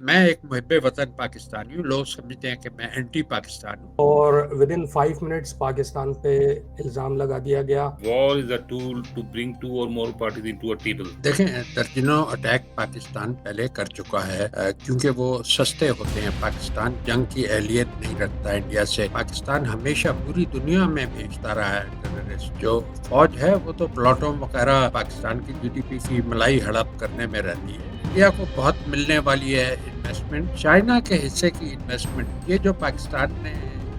मैं एक मुहिब्बे वतन पाकिस्तानी हूँ। लोग समझते हैं कि मैं एंटी पाकिस्तान हूँ। और विद इन 5 मिनट्स पाकिस्तान पे इल्ज़ाम लगा दिया गया। War is a tool to bring two or more parties into a table. देखें, दर्जनों अटैक पाकिस्तान पहले कर चुका है क्योंकि वो सस्ते होते हैं। पाकिस्तान जंग की अहलियत नहीं रखता इंडिया से। पाकिस्तान हमेशा पूरी दुनिया में भेजता रहा है टेररिस्ट। जो फौज है वो तो प्लाटों वगैरह पाकिस्तान की जीडीपी की मलाई हड़प करने में रहती है। इंडिया को बहुत मिलने वाली है इन्वेस्टमेंट, चाइना के हिस्से की इन्वेस्टमेंट। ये जो पाकिस्तान ने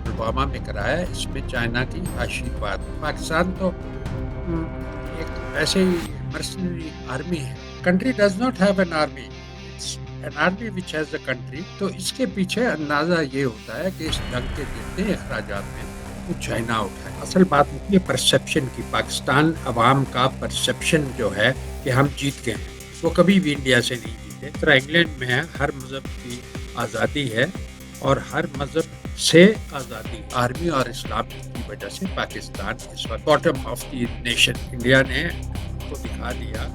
पुलवामा में कराया है, इसमें चाइना की आशीर्वाद। पाकिस्तान तो एक ऐसे ही मर्सनरी आर्मी है। Country does not have an army, it's an army which has a country. तो इसके पीछे अंदाजा ये होता है कि इस जंग के जितने अखराजात हैं वो चाइना उठाए। असल बात होती है परसेप्शन की। पाकिस्तान अवाम का परसेप्शन जो है कि हम जीत गए, वो कभी भी इंडिया से नहीं जीते। तरह इंग्लैंड में है, हर मजहब की आज़ादी है और हर मजहब से आज़ादी। आर्मी और इस्लाम की वजह से पाकिस्तान इस वक्त bottom of the nation. India ने को दिखा दिया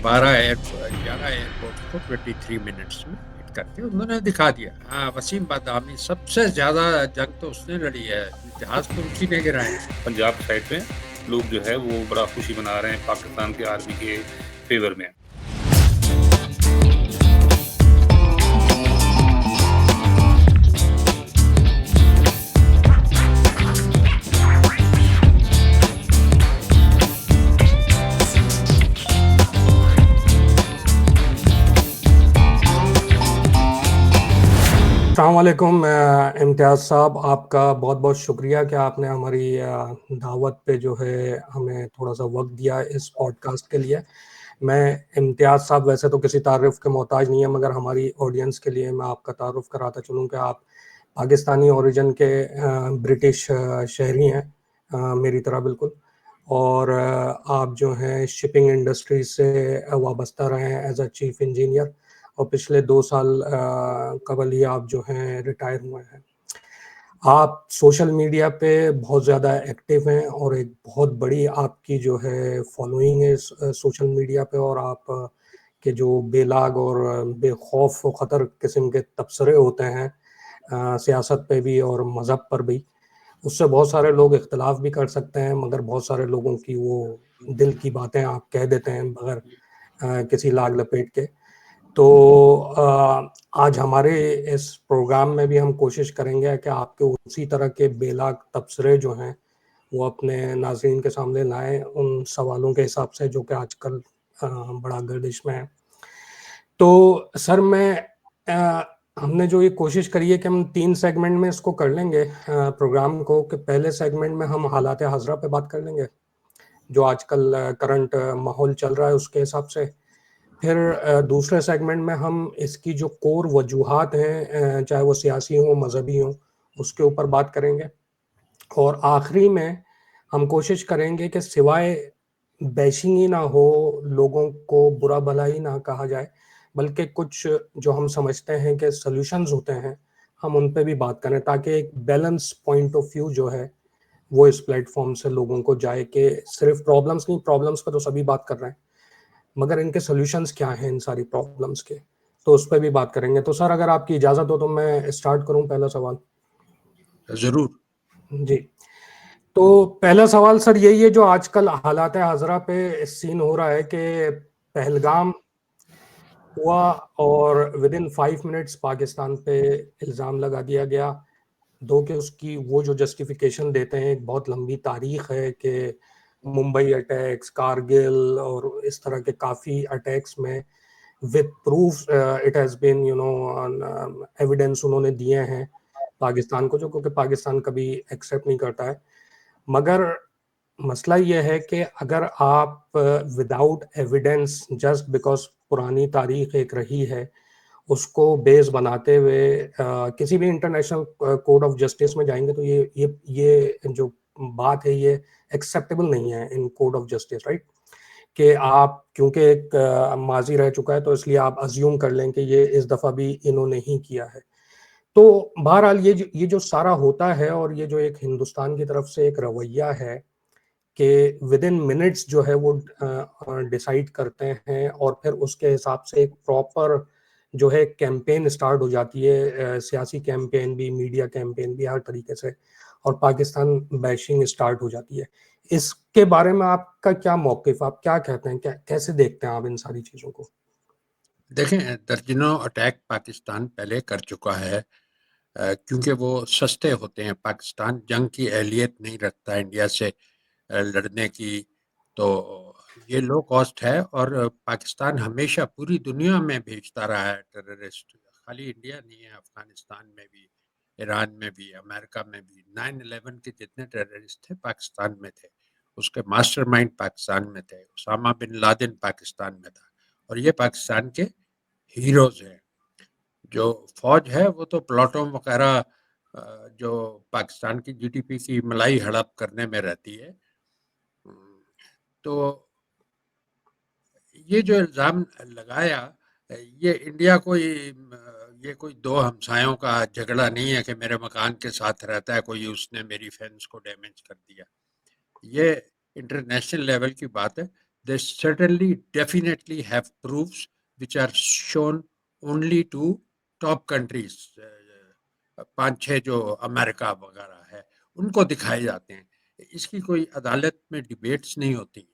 11 एयरपोर्ट को 23 मिनट्स में हिट करके उन्होंने दिखा दिया। हाँ, वसीम बादामी सबसे ज्यादा जंग तो उसने लड़ी है, जहाज तो उसी ने गिराए। पंजाब साइड पे लोग जो है वो बड़ा खुशी मना रहे हैं पाकिस्तान के आर्मी के फेवर में। अस्सलाम वालेकुम इम्तियाज़ साहब, आपका बहुत बहुत शुक्रिया कि आपने हमारी दावत पे जो है हमें थोड़ा सा वक्त दिया इस पॉडकास्ट के लिए। मैं इम्तियाज़ साहब वैसे तो किसी तारुफ के मोहताज नहीं है, मगर हमारी ऑडियंस के लिए मैं आपका तारुफ कराता चलूँ कि आप पाकिस्तानी ओरिजिन के ब्रिटिश शहरी हैं, मेरी तरह बिल्कुल। और आप जो हैं शिपिंग इंडस्ट्री से वाबस्ता रहे हैं एज अ चीफ इंजीनियर, और पिछले 2 साल कबल ही आप जो हैं रिटायर हुए हैं। आप सोशल मीडिया पे बहुत ज़्यादा एक्टिव हैं और एक बहुत बड़ी आपकी जो है फॉलोइंग है सोशल मीडिया पे, और आप के जो बेलाग और बेखौफ व ख़तर किस्म के तबसरे होते हैं सियासत पे भी और मज़हब पर भी, उससे बहुत सारे लोग इख्तलाफ भी कर सकते हैं, मगर बहुत सारे लोगों की वो दिल की बातें आप कह देते हैं बगैर किसी लाग लपेट के। तो आज हमारे इस प्रोग्राम में भी हम कोशिश करेंगे कि आपके उसी तरह के बेलाग तबसरे जो हैं वो अपने नाज़रीन के सामने लाएं, उन सवालों के हिसाब से जो कि आजकल बड़ा गर्दिश में है। तो सर हमने जो ये कोशिश करी है कि हम 3 सेगमेंट में इसको कर लेंगे प्रोग्राम को, कि पहले सेगमेंट में हम हालात हाज़रा पे बात कर लेंगे, जो आजकल करंट माहौल चल रहा है उसके हिसाब से। फिर दूसरे सेगमेंट में हम इसकी जो कोर वजूहात हैं, चाहे वो सियासी हों मज़हबी हों, उसके ऊपर बात करेंगे। और आखिरी में हम कोशिश करेंगे कि सिवाय बैशिंग ही ना हो, लोगों को बुरा भला ही ना कहा जाए, बल्कि कुछ जो हम समझते हैं कि सॉल्यूशंस होते हैं, हम उन पे भी बात करें, ताकि एक बैलेंस पॉइंट ऑफ व्यू जो है वो इस प्लेटफॉर्म से लोगों को जाए कि सिर्फ प्रॉब्लम्स नहीं, प्रॉब्लम्स पे तो सभी बात कर रहे हैं, मगर इनके सॉल्यूशंस क्या हैं इन सारी प्रॉब्लम्स के, तो उस पर भी बात करेंगे। तो सर अगर आपकी इजाज़त हो तो मैं स्टार्ट करूं पहला सवाल। जरूर जी, तो पहला सवाल सर यही है, जो आजकल हालात हाज़रा पे सीन हो रहा है कि पहलगाम हुआ और विद इन 5 मिनट्स पाकिस्तान पे इल्ज़ाम लगा दिया गया। दो कि उसकी वो जो जस्टिफिकेशन देते हैं, एक बहुत लंबी तारीख है कि मुंबई अटैक्स, कारगिल और इस तरह के काफ़ी अटैक्स में with proof it has been evidence उन्होंने दिए हैं पाकिस्तान को, जो क्योंकि पाकिस्तान कभी एक्सेप्ट नहीं करता है। मगर मसला ये है कि अगर आप विदाउट एविडेंस, जस्ट बिकॉज पुरानी तारीख एक रही है, उसको बेस बनाते हुए किसी भी इंटरनेशनल कोर्ट ऑफ जस्टिस में जाएंगे, तो ये जो बात है ये एक्सेप्टेबल नहीं है in court of justice, right? कि आप क्योंकि एक माजी रह चुका है तो इसलिए आप अज्यूम कर लें कि ये इस दफ़ा भी इन्होंने ही किया है। तो बहरहाल ये जो सारा होता है, और ये जो एक हिंदुस्तान की तरफ से एक रवैया है कि विद इन मिनट्स जो है वो डिसाइड करते हैं और फिर उसके हिसाब से एक प्रॉपर जो है कैंपेन स्टार्ट हो जाती है, सियासी कैंपेन भी, मीडिया कैंपेन भी, हर तरीके से, और पाकिस्तान बैशिंग स्टार्ट हो जाती है। इसके बारे में आपका क्या मौक़िफ़, आप क्या कहते हैं, कैसे देखते हैं आप इन सारी चीज़ों को? देखें, दर्जनों अटैक पाकिस्तान पहले कर चुका है, क्योंकि वो सस्ते होते हैं। पाकिस्तान जंग की एहलियत नहीं रखता इंडिया से लड़ने की, तो ये लो कॉस्ट है। और पाकिस्तान हमेशा पूरी दुनिया में भेजता रहा है टेररिस्ट, खाली इंडिया नहीं है, अफगानिस्तान में भी, ईरान में भी, अमेरिका में भी। 9/11 के जितने टेररिस्ट थे पाकिस्तान में थे, उसके मास्टरमाइंड पाकिस्तान में थे। उसामा बिन लादेन पाकिस्तान में था, और ये पाकिस्तान के हीरोज हैं। जो फौज है वो तो प्लाटून वगैरह, जो पाकिस्तान की जीडीपी की मलाई हड़प करने में रहती है। तो ये जो इल्ज़ाम लगाया, ये इंडिया ये कोई दो हमसायों का झगड़ा नहीं है कि मेरे मकान के साथ रहता है कोई, उसने मेरी फेंस को डैमेज कर दिया। ये इंटरनेशनल लेवल की बात है। They certainly definitely have proofs which are shown only to top countries, 5-6 जो अमेरिका वगैरह है उनको दिखाए जाते हैं। इसकी कोई अदालत में डिबेट्स नहीं होती।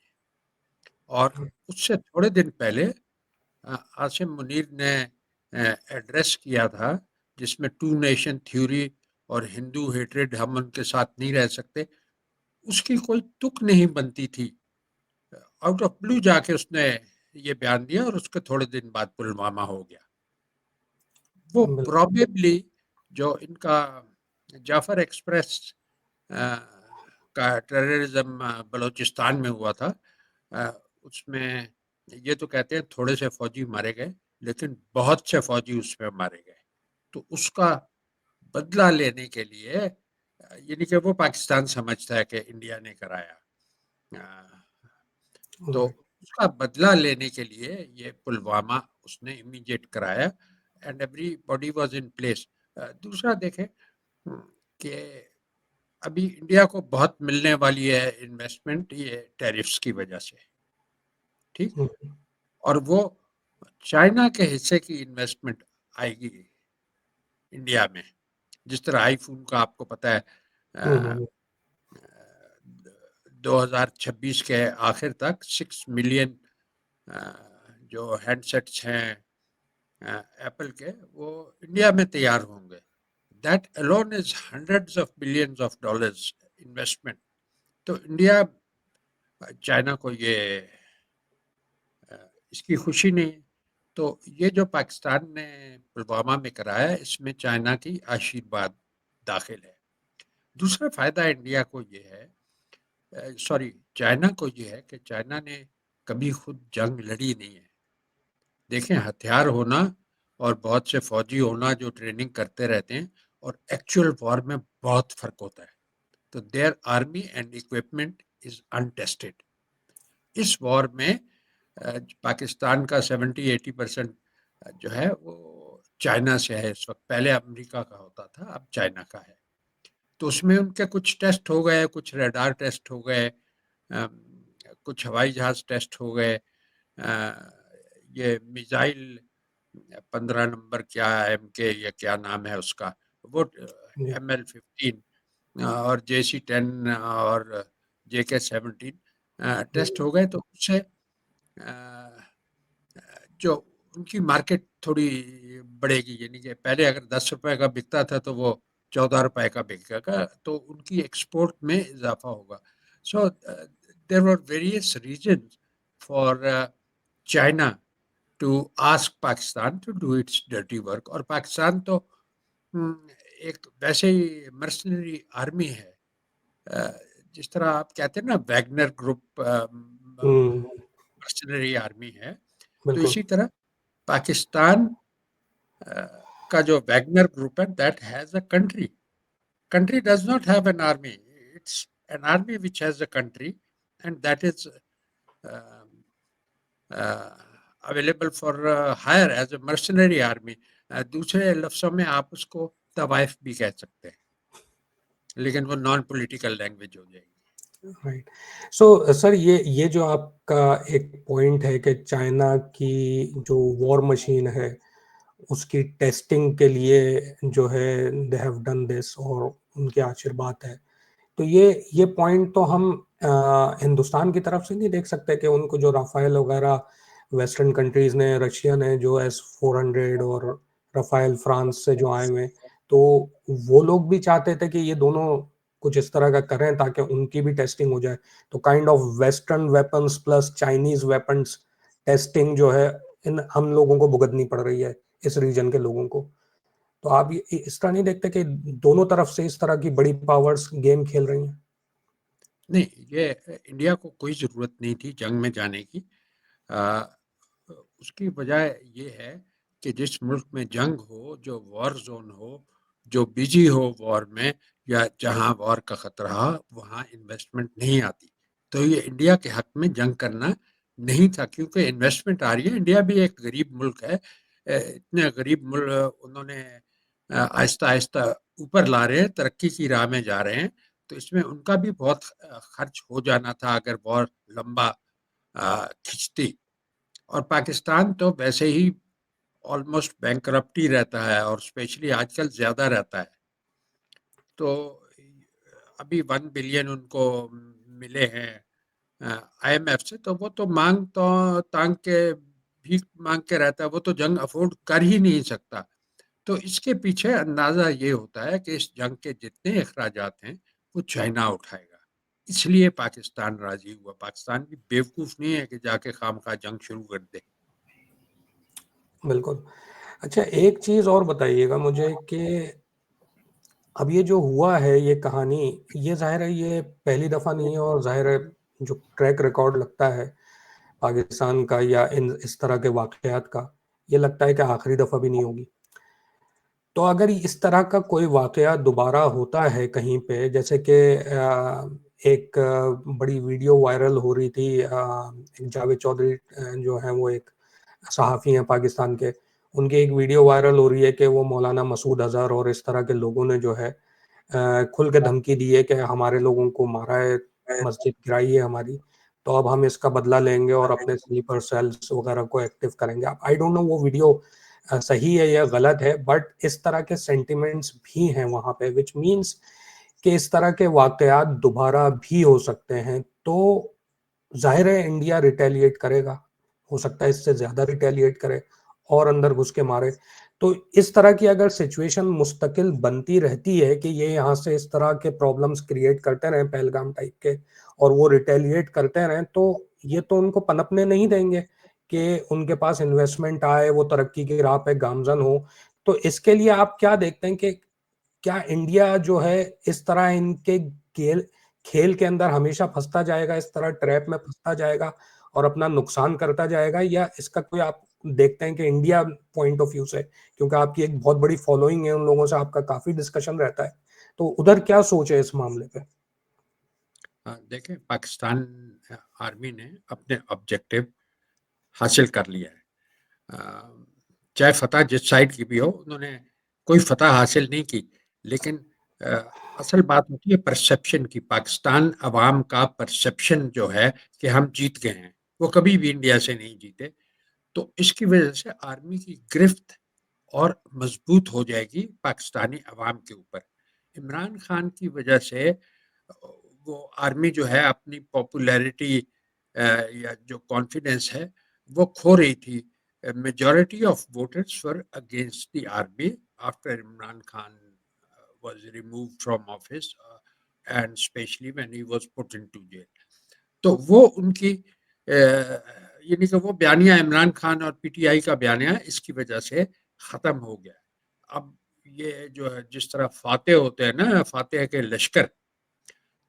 और उससे थोड़े दिन पहले आसिम मुनीर ने एड्रेस किया था, जिसमें टू नेशन थ्योरी और हिंदू हेट्रेड, हम उनके साथ नहीं रह सकते, उसकी कोई तुक नहीं बनती थी। आउट ऑफ ब्लू जाके उसने ये बयान दिया, और उसके थोड़े दिन बाद पुलवामा हो गया। वो प्रोबेबली जो इनका जाफर एक्सप्रेस का टेररिज्म बलूचिस्तान में हुआ था, उसमें ये तो कहते हैं थोड़े से फौजी मारे गए, लेकिन बहुत से फौजी उसमें मारे गए। तो उसका बदला लेने के लिए, यानी कि वो पाकिस्तान समझता है कि इंडिया ने कराया, तो उसका बदला लेने के लिए ये पुलवामा उसने इमीडिएट कराया, and everybody was in place. दूसरा देखें कि अभी इंडिया को बहुत मिलने वाली है इन्वेस्टमेंट, ये टैरिफ्स की वजह से, ठीक। और वो चाइना के हिस्से की इन्वेस्टमेंट आएगी इंडिया में। जिस तरह आईफोन का आपको पता है, 2026 के आखिर तक 6 मिलियन जो हैंडसेट्स हैं एप्पल के, वो इंडिया में तैयार होंगे। That alone is hundreds of billions of dollars investment. तो इंडिया चाइना को ये इसकी खुशी नहीं। तो ये जो पाकिस्तान ने पुलवामा में कराया, इसमें चाइना की आशीर्वाद दाखिल है। दूसरा फायदा इंडिया को ये है, सॉरी चाइना को ये है कि चाइना ने कभी खुद जंग लड़ी नहीं है। देखें, हथियार होना और बहुत से फौजी होना जो ट्रेनिंग करते रहते हैं, और एक्चुअल वॉर में बहुत फर्क होता है। तो there army and equipment is untested. इस वॉर में पाकिस्तान का 70-80% जो है वो चाइना से है इस वक्त। पहले अमेरिका का होता था, अब चाइना का है। तो उसमें उनके कुछ टेस्ट हो गए, कुछ रडार टेस्ट हो गए, कुछ हवाई जहाज टेस्ट हो गए। ये मिसाइल 15 नंबर क्या MK या क्या नाम है उसका, वो ML-15 और JC-10 और JK-17 टेस्ट हो गए। तो उससे जो उनकी मार्केट थोड़ी बढ़ेगी, यानी कि पहले अगर 10 रुपए का बिकता था तो वो 14 रुपए का बिकेगा, तो उनकी एक्सपोर्ट में इजाफा होगा। So there were various reasons for China to ask Pakistan to do its dirty work. और पाकिस्तान तो एक वैसे ही मर्सनरी आर्मी है, जिस तरह आप कहते हैं ना वैगनर ग्रुप मर्सनरी आर्मी है, तो इसी तरह पाकिस्तान का जो वैगनर ग्रुप है, that has a country. Country does not have an army, it's an army which has a country, and that is available for hire as a mercenary army. दूसरे लफ्जों में आप उसको तवाइफ भी कह सकते हैं, लेकिन वो नॉन पॉलिटिकल लैंग्वेज हो जाएगी। राइट। सो सर, ये जो आपका एक पॉइंट है कि चाइना की जो वॉर मशीन है उसकी टेस्टिंग के लिए जो है दे हैव डन दिस, और उनके आशीर्वाद है। तो ये पॉइंट तो हम हिंदुस्तान की तरफ से नहीं देख सकते कि उनको जो राफेल वगैरह वेस्टर्न कंट्रीज ने, रशिया ने जो S-400 और राफेल फ्रांस से जो आए हुए, तो वो लोग भी चाहते थे कि ये दोनों कुछ इस तरह का करें ताकि उनकी भी टेस्टिंग हो जाए। तो kind of western weapons plus Chinese weapons testing जो है इन हम लोगों को भुगतनी पड़ रही है, इस रीजन के लोगों को। तो आप इस तरह नहीं देखते कि दोनों तरफ से इस तरह की बड़ी पावर्स गेम खेल रही हैं? नहीं, ये इंडिया को कोई ज़रूरत नहीं थी जंग में जाने की। उसकी वजह ये है कि जिस मुल्क में जंग हो, जो वॉर जोन हो, जो बिजी हो वॉर में, या जहां वॉर का खतरा हो, वहां इन्वेस्टमेंट नहीं आती। तो ये इंडिया के हक में जंग करना नहीं था, क्योंकि इन्वेस्टमेंट आ रही है। इंडिया भी एक गरीब मुल्क है। इतने गरीब मुल्क उन्होंने आहिस्ता आहिस्ता ऊपर ला रहे हैं, तरक्की की राह में जा रहे हैं। तो इसमें उनका भी बहुत खर्च हो जाना था अगर वॉर लंबा खिंचती। और पाकिस्तान तो वैसे ही ऑलमोस्ट बैंकरप्ट ही रहता है, और स्पेशली आजकल ज़्यादा रहता है। तो अभी 1 बिलियन उनको मिले हैं IMF से, तो वो तो मांग तो तांग के भीख मांग के रहता है, वो तो जंग अफोर्ड कर ही नहीं सकता। तो इसके पीछे अंदाजा ये होता है कि इस जंग के जितने अखराजात हैं वो चाइना उठाएगा, इसलिए पाकिस्तान राजी हुआ। पाकिस्तान भी बेवकूफ़ नहीं है कि जाके खामखा जंग शुरू कर दे। बिल्कुल। अच्छा, एक चीज़ और बताइएगा मुझे कि अब ये जो हुआ है ये कहानी, ये ज़ाहिर है ये पहली दफ़ा नहीं है, और ज़ाहिर है जो ट्रैक रिकॉर्ड लगता है पाकिस्तान का या इन इस तरह के वाक़यात का, ये लगता है कि आखिरी दफ़ा भी नहीं होगी। तो अगर इस तरह का कोई वाक़या दोबारा होता है कहीं पे, जैसे कि एक बड़ी वीडियो वायरल हो रही थी, जावेद चौधरी जो हैं वो एक सहाफ़ी हैं पाकिस्तान के, उनकी एक वीडियो वायरल हो रही है कि वो मौलाना मसूद अज़हर और इस तरह के लोगों ने जो है खुल के धमकी दी है कि हमारे लोगों को मारा है, मस्जिद गिराई है हमारी, तो अब हम इसका बदला लेंगे और अपने स्लीपर सेल्स वगैरह को एक्टिव करेंगे। अब आई डोंट नो वो वीडियो सही है या गलत है, बट इस तरह के सेंटिमेंट्स भी हैं वहाँ पे, व्हिच मीन्स कि इस तरह के वाक़यात दोबारा भी हो सकते हैं। तो ज़ाहिर है इंडिया रिटेलिएट करेगा, हो सकता है इससे ज़्यादा रिटेलिएट करे और अंदर घुस के मारे। तो इस तरह की अगर सिचुएशन मुस्तकिल बनती रहती है कि ये यहाँ से इस तरह के प्रॉब्लम्स क्रिएट करते रहें पहलगाम टाइप के, और वो रिटेलिएट करते रहें, तो ये तो उनको पनपने नहीं देंगे कि उनके पास इन्वेस्टमेंट आए, वो तरक्की की राह पे गामज़न हो। तो इसके लिए आप क्या देखते हैं कि क्या इंडिया जो है इस तरह इनके खेल खेल के अंदर हमेशा फंसता जाएगा, इस तरह ट्रैप में फंसता जाएगा और अपना नुकसान करता जाएगा, या इसका कोई आप देखते हैं कि इंडिया पॉइंट ऑफ व्यू से, क्योंकि आपकी एक बहुत बड़ी फॉलोइंग है, उन लोगों से आपका काफी डिस्कशन रहता है, तो उधर क्या सोच है इस मामले पे? देखें, पाकिस्तान आर्मी ने अपने ऑब्जेक्टिव हासिल कर लिया है। चाहे फतह जिस साइड की भी हो, उन्होंने कोई फतह हासिल नहीं की, लेकिन असल बात होती है परसेप्शन की। पाकिस्तान अवाम का परसेप्शन जो है कि हम जीत गए हैं, वो कभी भी इंडिया से नहीं जीते। तो इसकी वजह से आर्मी की गिरफ्त और मजबूत हो जाएगी पाकिस्तानी अवाम के ऊपर। इमरान खान की वजह से वो आर्मी जो है अपनी पॉपुलैरिटी या जो कॉन्फिडेंस है वो खो रही थी। Majority of voters were against the army after Imran Khan was removed from office and especially when he was put into jail. तो वो उनकी यानी कि वो बयानिया इमरान खान और पीटीआई का बयानिया इसकी वजह से ख़त्म हो गया। अब ये जो है जिस तरह फातेह होते हैं ना, फातेह के लश्कर,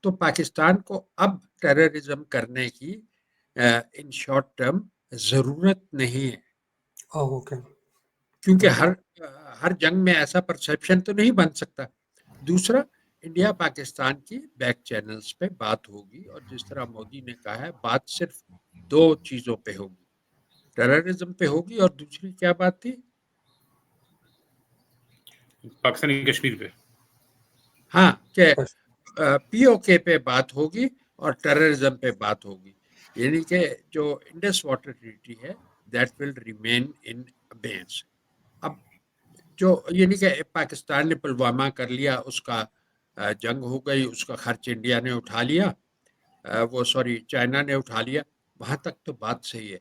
तो पाकिस्तान को अब टेररिज्म करने की इन शॉर्ट टर्म ज़रूरत नहीं है, ओके। क्योंकि ओके। हर जंग में ऐसा परसेप्शन तो नहीं बन सकता। दूसरा, इंडिया पाकिस्तान की बैक चैनल्स पे बात होगी, और जिस तरह मोदी ने कहा है, बात सिर्फ दो चीजों पे होगी, टेररिज्म पे होगी, और दूसरी क्या बात थी? पाकिस्तानी कश्मीर पे। हाँ, कि पीओके पे बात होगी और टेररिज्म पे बात होगी। यानी कि जो इंडस वाटर ट्रीटी है, that will remain in abeyance. अब जो ये नहीं कि पाकिस्तान ने पुलवामा कर लिया, उसका जंग हो गई, उसका खर्च इंडिया ने उठा लिया, वो सॉरी चाइना ने उठा लिया, वहाँ तक तो बात सही है।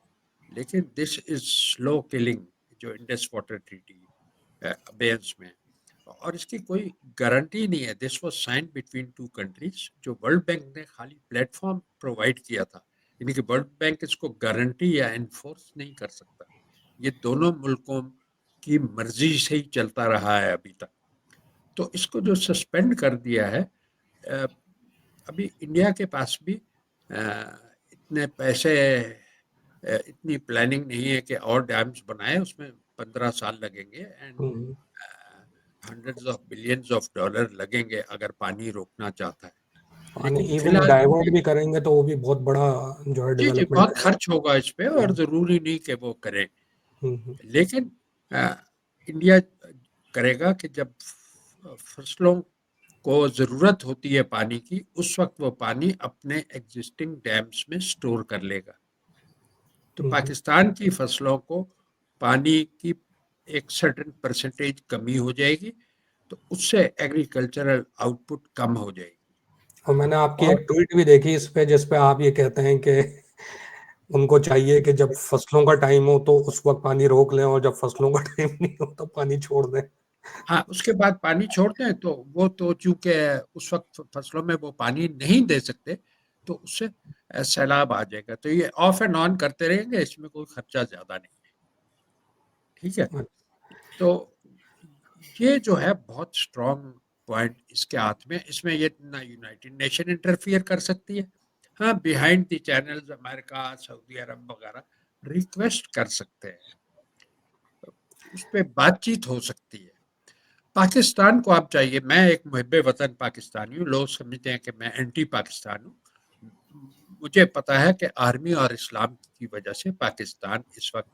लेकिन दिस इज स्लो किलिंग, जो इंडस वाटर ट्रीटी अबेयंस में, और इसकी कोई गारंटी नहीं है। This was signed between two countries, जो वर्ल्ड बैंक ने खाली प्लेटफॉर्म प्रोवाइड किया था, यानी कि वर्ल्ड बैंक इसको गारंटी या एनफोर्स नहीं कर सकता। ये दोनों मुल्कों की मर्जी से ही चलता रहा है अभी तक। तो इसको जो सस्पेंड कर दिया है, अभी इंडिया के पास भी इतने पैसे, इतनी प्लानिंग नहीं है कि और डैम्स बनाए, उसमें 15 साल लगेंगे and hundreds of billions of dollar लगेंगे अगर पानी रोकना चाहता है। पानी लेकिन इवन फिलहाल डाइवर्ट भी करेंगे तो वो भी बहुत बड़ा जो है जी जी डेवलपमेंट बहुत रहेगा। खर्च होगा इस पे, और जरूरी नहीं कि वो करें। हम्म, लेकिन इंडिया करेगा कि जब फसलों को जरूरत होती है पानी की, उस वक्त वो पानी अपने एग्जिस्टिंग डैम्स में स्टोर कर लेगा। तो पाकिस्तान की फसलों को पानी की एक सर्टेन परसेंटेज कमी हो जाएगी, तो उससे एग्रीकल्चरल आउटपुट कम हो जाएगी। और मैंने आपकी और एक ट्वीट भी देखी इस पे, जिस पे आप ये कहते हैं कि उनको चाहिए कि जब फसलों का टाइम हो तो उस वक्त पानी रोक लें, और जब फसलों का टाइम नहीं हो तो पानी छोड़ दें। हाँ, उसके बाद पानी छोड़ते हैं, तो वो तो चूंकि उस वक्त फसलों में वो पानी नहीं दे सकते, तो उससे सैलाब आ जाएगा। तो ये ऑफ एंड ऑन करते रहेंगे, इसमें कोई खर्चा ज्यादा नहीं है। ठीक है। तो ये जो है बहुत स्ट्रॉन्ग पॉइंट इसके हाथ में, इसमें ये ना यूनाइटेड नेशन इंटरफियर कर सकती है। हाँ, बिहाइंड द चैनल्स अमेरिका, सऊदी अरब वगैरह रिक्वेस्ट कर सकते हैं, उस पर बातचीत हो सकती है। पाकिस्तान को आप चाहिए, मैं एक मुहिब्बे वतन पाकिस्तानी हूँ, लोग समझते हैं कि मैं एंटी पाकिस्तान हूँ। मुझे पता है कि आर्मी और इस्लाम की वजह से पाकिस्तान इस वक्त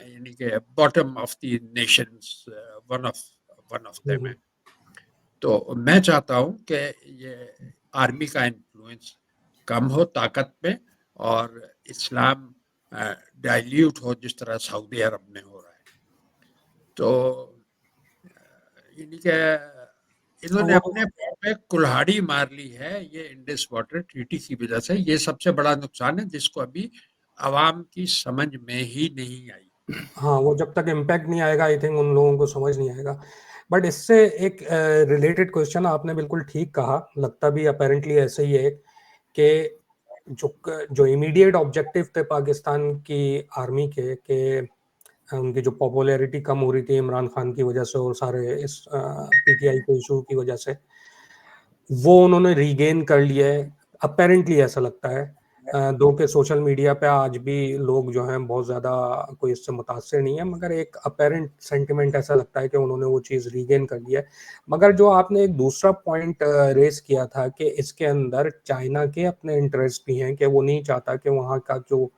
यानी कि bottom of the Nations, one of them है। तो मैं चाहता हूँ कि ये आर्मी का इन्फ्लुएंस कम हो ताकत में, और इस्लाम डाइल्यूट हो जिस तरह सऊदी अरब में हो रहा है। तो यानी कि इन्होंने वो तो अपने पैर पे कुल्हाड़ी मार ली है, ये इंडस वाटर ट्रीटी की वजह से। ये सबसे बड़ा नुकसान है जिसको अभी आवाम की समझ में ही नहीं आई। हाँ, वो जब तक इम्पैक्ट नहीं आएगा आई थिंक उन लोगों को समझ नहीं आएगा। बट इससे एक रिलेटेड क्वेश्चन, आपने बिल्कुल ठीक कहा, लगता भी अपेरेंटली ऐसे ही है कि जो जो इमीडिएट ऑब्जेक्टिव थे पाकिस्तान की आर्मी के उनकी जो पॉपुलैरिटी कम हो रही थी इमरान खान की वजह से और सारे इस पीटीआई के इशू की वजह से, वो उन्होंने रीगेन कर लिया है, अपेरेंटली ऐसा लगता है। दो के सोशल मीडिया पे आज भी लोग जो हैं बहुत ज़्यादा कोई इससे मुतासर नहीं है, मगर एक अपेरेंट सेंटिमेंट ऐसा लगता है कि उन्होंने वो चीज़ रीगेन कर लिया है। मगर जो आपने एक दूसरा पॉइंट रेस किया था कि इसके अंदर चाइना के अपने इंटरेस्ट भी हैं, कि वो नहीं चाहता कि वहाँ का जो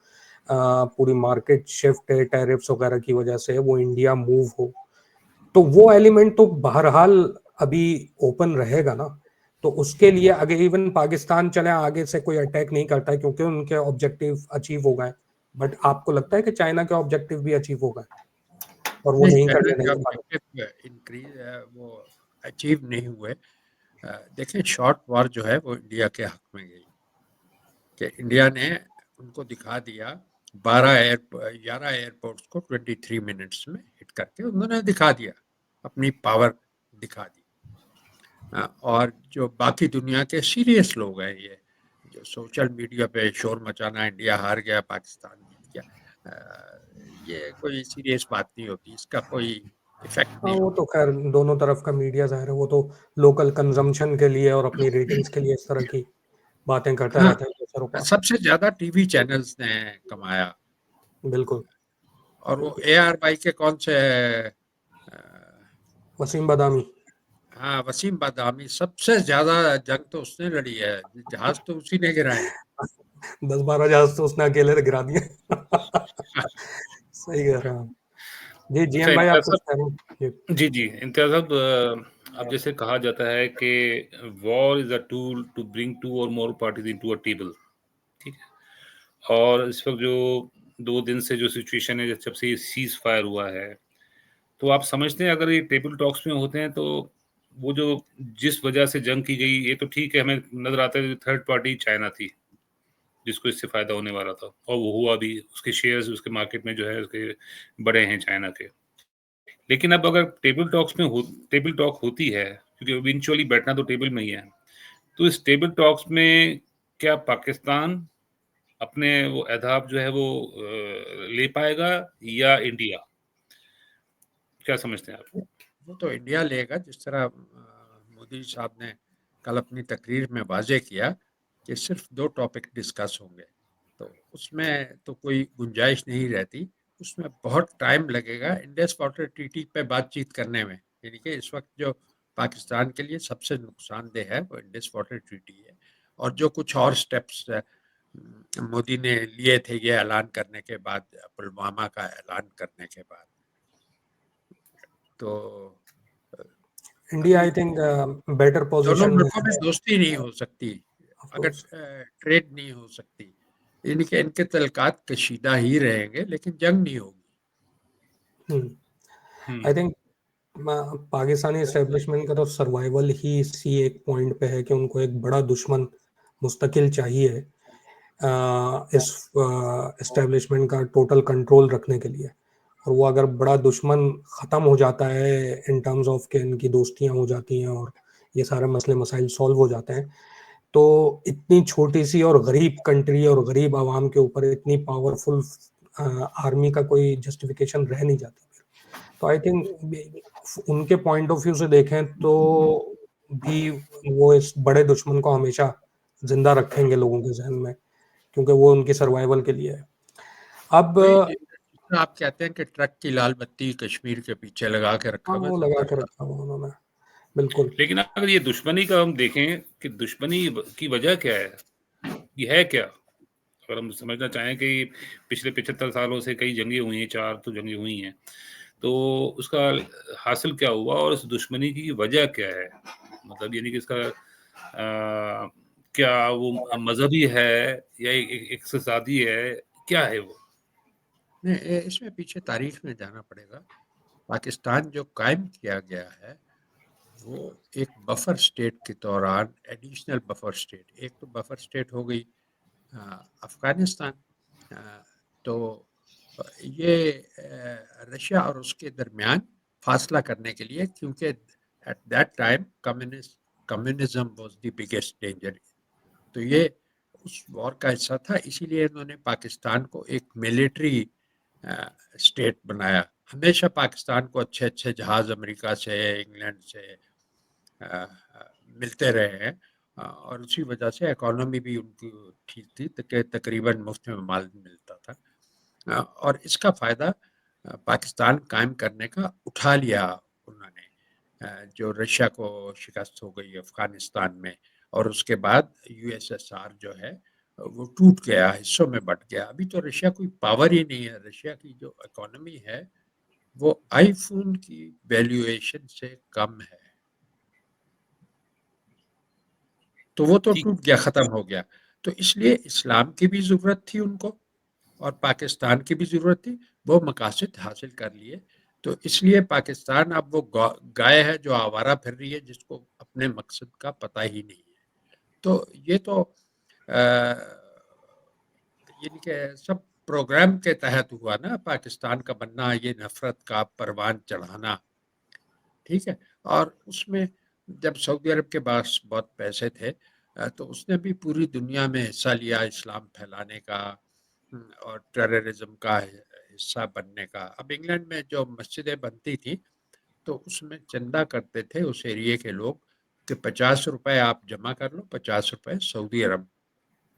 पूरी मार्केट शिफ्ट है टैरिफ्स वगैरह की वजह से वो इंडिया मूव हो, तो वो एलिमेंट तो बहरहाल अभी ओपन रहेगा ना। तो उसके लिए अगर इवन पाकिस्तान चले आगे से कोई अटैक नहीं करता है क्योंकि उनके ऑब्जेक्टिव अचीव हो गए, बट आपको लगता है कि चाइना के ऑब्जेक्टिव भी अचीव हो गए और वो नहीं, नहीं चाइना करने के देंगे पाकिस्तान? ऑब्जेक्टिव इंक्रीज वो अचीव नहीं हुए। देखिए, शॉर्ट वॉर जो है वो इंडिया के हक में गई, कि इंडिया ने उनको दिखा दिया। 11 एयरपोर्ट्स को 23 मिनट्स में हिट करके उन्होंने दिखा दिया, अपनी पावर दिखा दी। और जो बाकी दुनिया के सीरियस लोग हैं, ये जो सोशल मीडिया पे शोर मचाना, इंडिया हार गया, पाकिस्तान जीत गया, ये कोई सीरियस बात नहीं होती, इसका कोई इफेक्ट हाँ, नहीं वो होता। तो खैर दोनों तरफ का मीडिया जाहिर है, वो तो लोकल कंजम्पशन के लिए और अपनी रेटिंग्स के लिए इस तरह की बातें करता हाँ, रहता है दूसरों का। सबसे ज्यादा टीवी चैनल्स ने कमाया। बिल्कुल और वो बिल्कुल। AR भाई के कौन से अ, वसीम बदामी। हाँ, वसीम बादामी, सबसे ज्यादा जंग तो उसने लड़ी है, जहाज तो उसी ने गिराए। 10-12 जहाज तो उसने अकेले गिरा दिए। सही कह रहे हैं आप। जी अच्छा जीएम भाई, आप इम्तियाज कुछ कह रहे हैं जी? साहब, जी इम्तियाज साहब, अब जैसे कहा जाता है कि war is a tool to bring two or more parties into a table, ठीक है। और इस वक्त जो 2 दिन से जो सिचुएशन है, जब से सीज फायर हुआ है, तो आप समझते हैं अगर ये टेबल टॉक्स में होते हैं तो वो जो जिस वजह से जंग की गई, ये तो ठीक है, हमें नजर आता है थर्ड पार्टी चाइना थी जिसको इससे फायदा होने वाला था, और वो हुआ भी। उसके शेयर्स उसके मार्केट में जो है उसके बड़े हैं चाइना के। लेकिन अब अगर टेबल टॉक होती है, क्योंकि इवेंचुअली बैठना तो टेबल में ही है, तो इस टेबल टॉक्स में क्या पाकिस्तान अपने वो अहदाफ जो है वो ले पाएगा या इंडिया? क्या समझते हैं आप? वो तो इंडिया लेगा, जिस तरह मोदी साहब ने कल अपनी तकरीर में वाजे किया कि सिर्फ 2 टॉपिक डिस्कस होंगे, तो उसमें तो कोई गुंजाइश नहीं रहती। उसमें बहुत टाइम लगेगा इंडस वाटर ट्रीटी पे बातचीत करने में। यानी कि इस वक्त जो पाकिस्तान के लिए सबसे नुकसानदेह है वो इंडस वाटर ट्रीटी है, और जो कुछ और स्टेप्स मोदी ने लिए थे ये ऐलान करने के बाद, पुलवामा का ऐलान करने के बाद। तो इंडिया अभी आई थिंक बेटर दोनों पोजीशन में मुल्कों में है। दोस्ती नहीं हो सकती ऑफ अगर कोर्स। ट्रेड नहीं हो सकती। इनके तलकात कशीदा ही रहेंगे, लेकिन जंग नहीं होगी। हम्म। आई थिंक पाकिस्तानी एस्टेब्लिशमेंट का तो सर्वाइवल ही इसी एक पॉइंट पे है कि उनको एक बड़ा दुश्मन मुस्तकिल चाहिए इस एस्टेब्लिशमेंट का टोटल कंट्रोल रखने के लिए। और वो अगर बड़ा दुश्मन ख़त्म हो जाता है इन टर्म्स ऑफ कि इनकी दोस्तियां हो जाती हैं और ये सारे मसले मसाइल सॉल्व हो जाते हैं, तो इतनी छोटी सी और गरीब कंट्री और गरीब आवाम के ऊपर इतनी पावरफुल आर्मी का कोई जस्टिफिकेशन रह नहीं जाती। तो आई थिंक उनके पॉइंट ऑफ व्यू से देखें तो भी वो इस बड़े दुश्मन को हमेशा जिंदा रखेंगे लोगों के जहन में, क्योंकि वो उनकी सर्वाइवल के लिए है। अब वही जिस तरह आप कहते हैं कि ट्रक की लाल बत्ती कश्मीर के पीछे लगा के रखा हाँ, हुआ है वो लगा के 70 साल। रखा हुआ उन्होंने, बिल्कुल। लेकिन अगर ये दुश्मनी का हम देखें कि दुश्मनी की वजह क्या है, ये है क्या? अगर हम समझना चाहें कि पिछले 75 सालों से कई जंगें हुई हैं, 4 तो जंगें हुई हैं, तो उसका हासिल क्या हुआ और इस दुश्मनी की वजह क्या है? मतलब यानी कि इसका क्या वो मजहबी है या इक्तिसादी है, क्या है वो? नहीं, इसमें पीछे तारीख में जाना पड़ेगा। पाकिस्तान जो कायम किया गया है वो एक बफर स्टेट के दौरान, एडिशनल बफर स्टेट, एक तो बफर स्टेट हो गई अफगानिस्तान। तो ये रशिया और उसके दरमियान फासला करने के लिए, क्योंकि at that time communism was the biggest danger. तो ये उस वॉर का हिस्सा था, इसीलिए इन्होंने पाकिस्तान को एक मिलिट्री स्टेट बनाया। हमेशा पाकिस्तान को अच्छे अच्छे जहाज अमेरिका से, इंग्लैंड से मिलते रहे हैं, और उसी वजह से इकोनॉमी भी उनकी ठीक थी, तकरीबन मुफ्त में माल मिलता था। और इसका फ़ायदा पाकिस्तान कायम करने का उठा लिया उन्होंने। जो रशिया को शिकस्त हो गई अफगानिस्तान में, और उसके बाद यूएसएसआर जो है वो टूट गया, हिस्सों में बट गया। अभी तो रशिया कोई पावर ही नहीं है। रशिया की जो इकोनॉमी है वो आईफोन की वैल्यूएशन से कम है। तो वो तो ठीक। टूट गया, ख़त्म हो गया। तो इसलिए इस्लाम की भी ज़रूरत थी उनको, और पाकिस्तान की भी ज़रूरत थी। वो मकासद हासिल कर लिए। तो इसलिए पाकिस्तान अब वो गाय है जो आवारा फिर रही है, जिसको अपने मकसद का पता ही नहीं है। तो ये तो यानी कि सब प्रोग्राम के तहत हुआ ना, पाकिस्तान का बनना, ये नफरत का परवान चढ़ाना, ठीक है। और उसमें जब सऊदी अरब के पास बहुत पैसे थे, तो उसने भी पूरी दुनिया में हिस्सा लिया इस्लाम फैलाने का, और टेररिज्म का हिस्सा बनने का। अब इंग्लैंड में जो मस्जिदें बनती थी, तो उसमें चंदा करते थे उस एरिए के लोग कि 50 रुपए आप जमा कर लो, 50 रुपए सऊदी अरब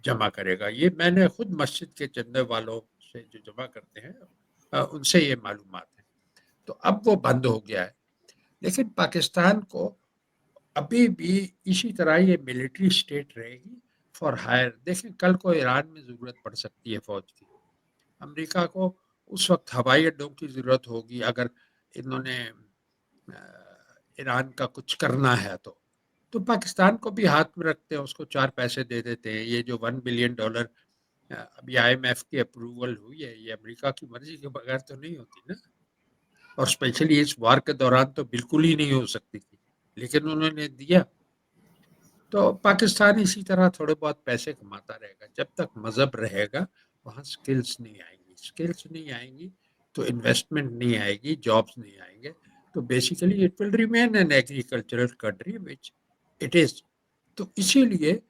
जमा करेगा। ये मैंने खुद मस्जिद के चंदे वालों से जो जमा करते हैं उनसे ये मालूमात है। तो अब वो बंद हो गया है। लेकिन पाकिस्तान को अभी भी इसी तरह ये मिलिट्री स्टेट रहेगी फॉर हायर। देखें, कल को ईरान में ज़रूरत पड़ सकती है फ़ौज की, अमेरिका को उस वक्त हवाई अड्डों की ज़रूरत होगी, अगर इन्होंने ईरान का कुछ करना है तो पाकिस्तान को भी हाथ में रखते हैं, उसको 4 पैसे दे देते हैं। ये जो $1 बिलियन अभी आईएमएफ की अप्रूवल हुई है, ये अमेरिका की मर्जी के बगैर तो नहीं होती ना। और स्पेशली इस वार के दौरान तो बिल्कुल ही नहीं हो सकती थी, लेकिन उन्होंने दिया। तो पाकिस्तान इसी तरह थोड़े बहुत पैसे कमाता रहेगा। जब तक मज़हब रहेगा, वहाँ स्किल्स नहीं आएंगी। स्किल्स नहीं आएंगी तो इन्वेस्टमेंट नहीं आएगी, जॉब्स नहीं आएंगे। तो basically it will remain an agricultural country which it is. तो इसीलिए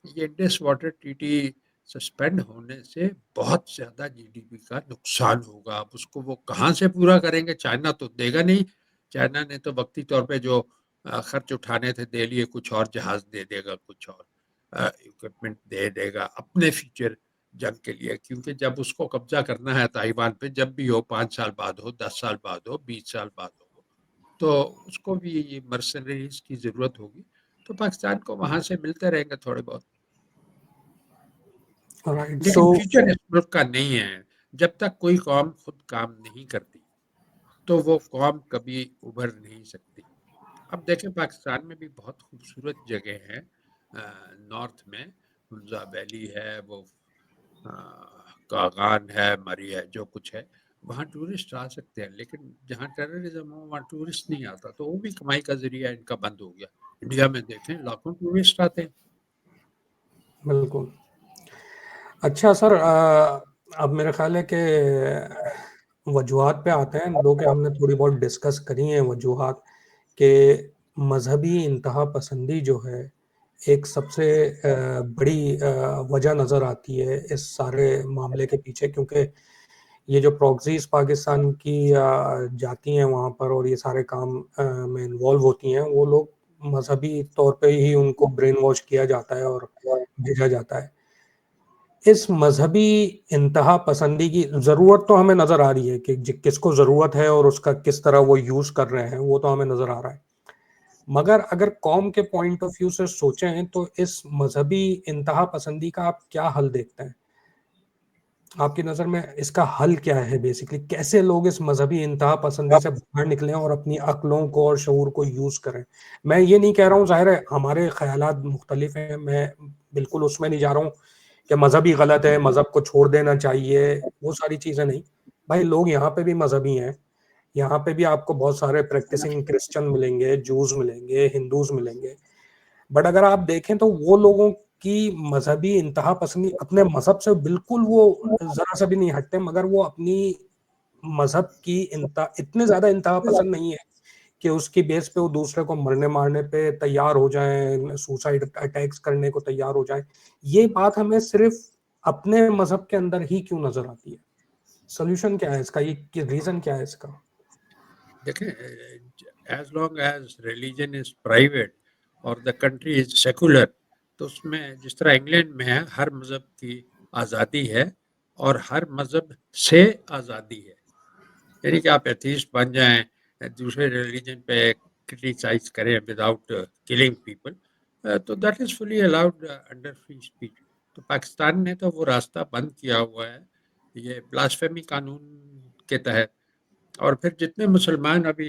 ये इंडस वाटर ट्रीटी सस्पेंड होने से बहुत ज्यादा जीडीपी का नुकसान होगा। अब उसको वो कहाँ से पूरा करेंगे? चाइना तो देगा नहीं। चाइना ने तो वक्ती तौर पे जो खर्च उठाने थे दे लिए, कुछ और जहाज दे देगा, कुछ और इक्विपमेंट दे देगा अपने फ्यूचर जंग के लिए। क्योंकि जब उसको कब्जा करना है ताइवान पे, जब भी हो, 5 साल बाद हो, 10 साल बाद हो, 20 साल बाद हो, तो उसको भी ये मर्सनरीज की जरूरत होगी। तो पाकिस्तान को वहां से मिलते रहेंगे थोड़े बहुत। राइट। सो लेकिन फ्यूचर इस मुल्क का नहीं है। जब तक कोई कौम खुद काम नहीं करती तो वो कौम कभी उभर नहीं सकती। अब देखें, पाकिस्तान में भी बहुत खूबसूरत जगह हैं। नॉर्थ में हुंजा वैली है, वो अ, कागान है, मरी है, जो कुछ है, वहाँ टूरिस्ट आ सकते हैं। लेकिन जहाँ टेररिज्म हो वहाँ टूरिस्ट नहीं आता, तो वो भी कमाई का जरिया इनका बंद हो गया। इंडिया में देखें, लाखों टूरिस्ट आते हैं। बिल्कुल। अच्छा सर, अब मेरा ख़्याल है कि वजूहात पे आते हैं, जो कि हमने थोड़ी बहुत डिस्कस करी हैं वजूहात, कि मज़हबी इंतहा पसंदी जो है, एक सबसे बड़ी वजह नज़र आती है इस सारे मामले के पीछे। क्योंकि ये जो प्रॉक्सीज़ पाकिस्तान की जाती हैं वहाँ पर और ये सारे काम में इन्वॉल्व होती हैं, वो लोग मज़हबी तौर पे ही उनको ब्रेन वॉश किया जाता है और भेजा जाता है। इस मज़हबी इंतहा पसंदी की ज़रूरत तो हमें नज़र आ रही है कि किसको ज़रूरत है और उसका किस तरह वो यूज़ कर रहे हैं, वो तो हमें नज़र आ रहा है। मगर अगर कौम के पॉइंट ऑफ व्यू से सोचें तो इस मज़हबी इंतहा पसंदी का आप क्या हल देखते हैं? आपकी नज़र में इसका हल क्या है बेसिकली? कैसे लोग इस मज़हबी इंतहा पसंदी से बाहर निकलें और अपनी अक्लों को और शऊर को यूज़ करें? मैं ये नहीं कह रहा हूँ, ज़ाहिर है हमारे ख़यालात मुख्तलिफ हैं, मैं बिल्कुल उसमें नहीं जा रहा हूँ कि मज़हब ही गलत है, मज़हब को छोड़ देना चाहिए, वो सारी चीज़ें नहीं। भाई लोग यहाँ पे भी मज़हबी हैं, यहाँ पे भी आपको बहुत सारे प्रैक्टिसिंग क्रिश्चियन मिलेंगे, जूस मिलेंगे, हिंदूज़ मिलेंगे। बट अगर आप देखें तो वो लोगों की मज़हबी इंतहा पसंदी अपने मज़हब से बिल्कुल वो ज़रा सा भी नहीं हटते, मगर वो अपनी मज़हब की इतने ज़्यादा इंतहा पसंद नहीं है कि उसकी बेस पे वो दूसरे को मरने-मारने पे तैयार हो जाएँ, सुसाइड अटैक्स करने को तैयार हो जाएँ। ये बात हमें सिर्फ़ अपने मज़हब के अंदर ही क्यों नज़र आती है? सॉल्यूशन क्या है इसका? ये रीज़न क्या है इसका? देखें, as long as religion is private और द कंट्री इज सेकुलर, तो उसमें जिस तरह इंग्लैंड में है, हर मज़हब की आज़ादी है और हर मज़हब से आज़ादी है। यानी कि आप एथीस्ट बन जाएं, दूसरे रिलीजन पे क्रिटिसाइज करें विदाउट किलिंग पीपल, तो that is fully allowed under free speech. तो पाकिस्तान ने तो वो रास्ता बंद किया हुआ है, ये ब्लास्फेमी कानून के तहत। और फिर जितने मुसलमान अभी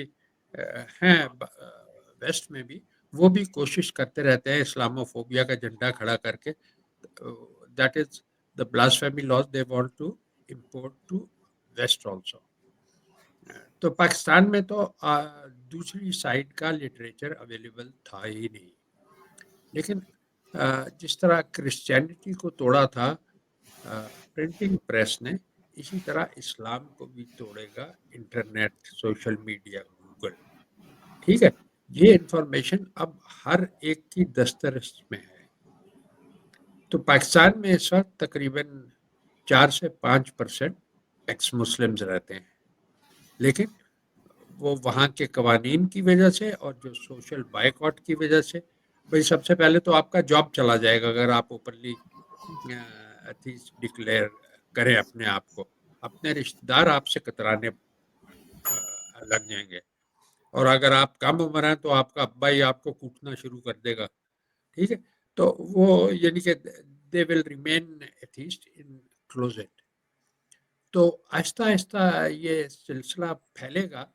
हैं वेस्ट में भी, वो भी कोशिश करते रहते हैं इस्लामोफोबिया का झंडा खड़ा करके। That is the blasphemy laws they want to import to west also. तो पाकिस्तान में तो दूसरी साइड का लिटरेचर अवेलेबल था ही नहीं। लेकिन जिस तरह क्रिश्चियनिटी को तोड़ा था प्रिंटिंग प्रेस ने, इसी तरह इस्लाम को भी तोड़ेगा इंटरनेट, सोशल मीडिया, गूगल। ठीक है, ये इंफॉर्मेशन अब हर एक की दस्तरस में है। तो पाकिस्तान में इस वक्त तकरीबन 4 से 5% एक्स मुस्लिम्स रहते हैं। लेकिन वो वहाँ के कवानीन की वजह से और जो सोशल बायकॉट की वजह से, भाई सबसे पहले तो आपका जॉब चला जाएगा अगर आप ओपनली एथीस्ट डिक्लेयर करें अपने आप को। अपने रिश्तेदार आपसे कतराने लग जाएंगे। और अगर आप कम उम्र हैं तो आपका अब्बा ही आपको कूटना शुरू कर देगा। ठीक है, तो वो यानी कि they will remain atheist in closet. तो आहिस्ता आहिस्ता ये सिलसिला फैलेगा।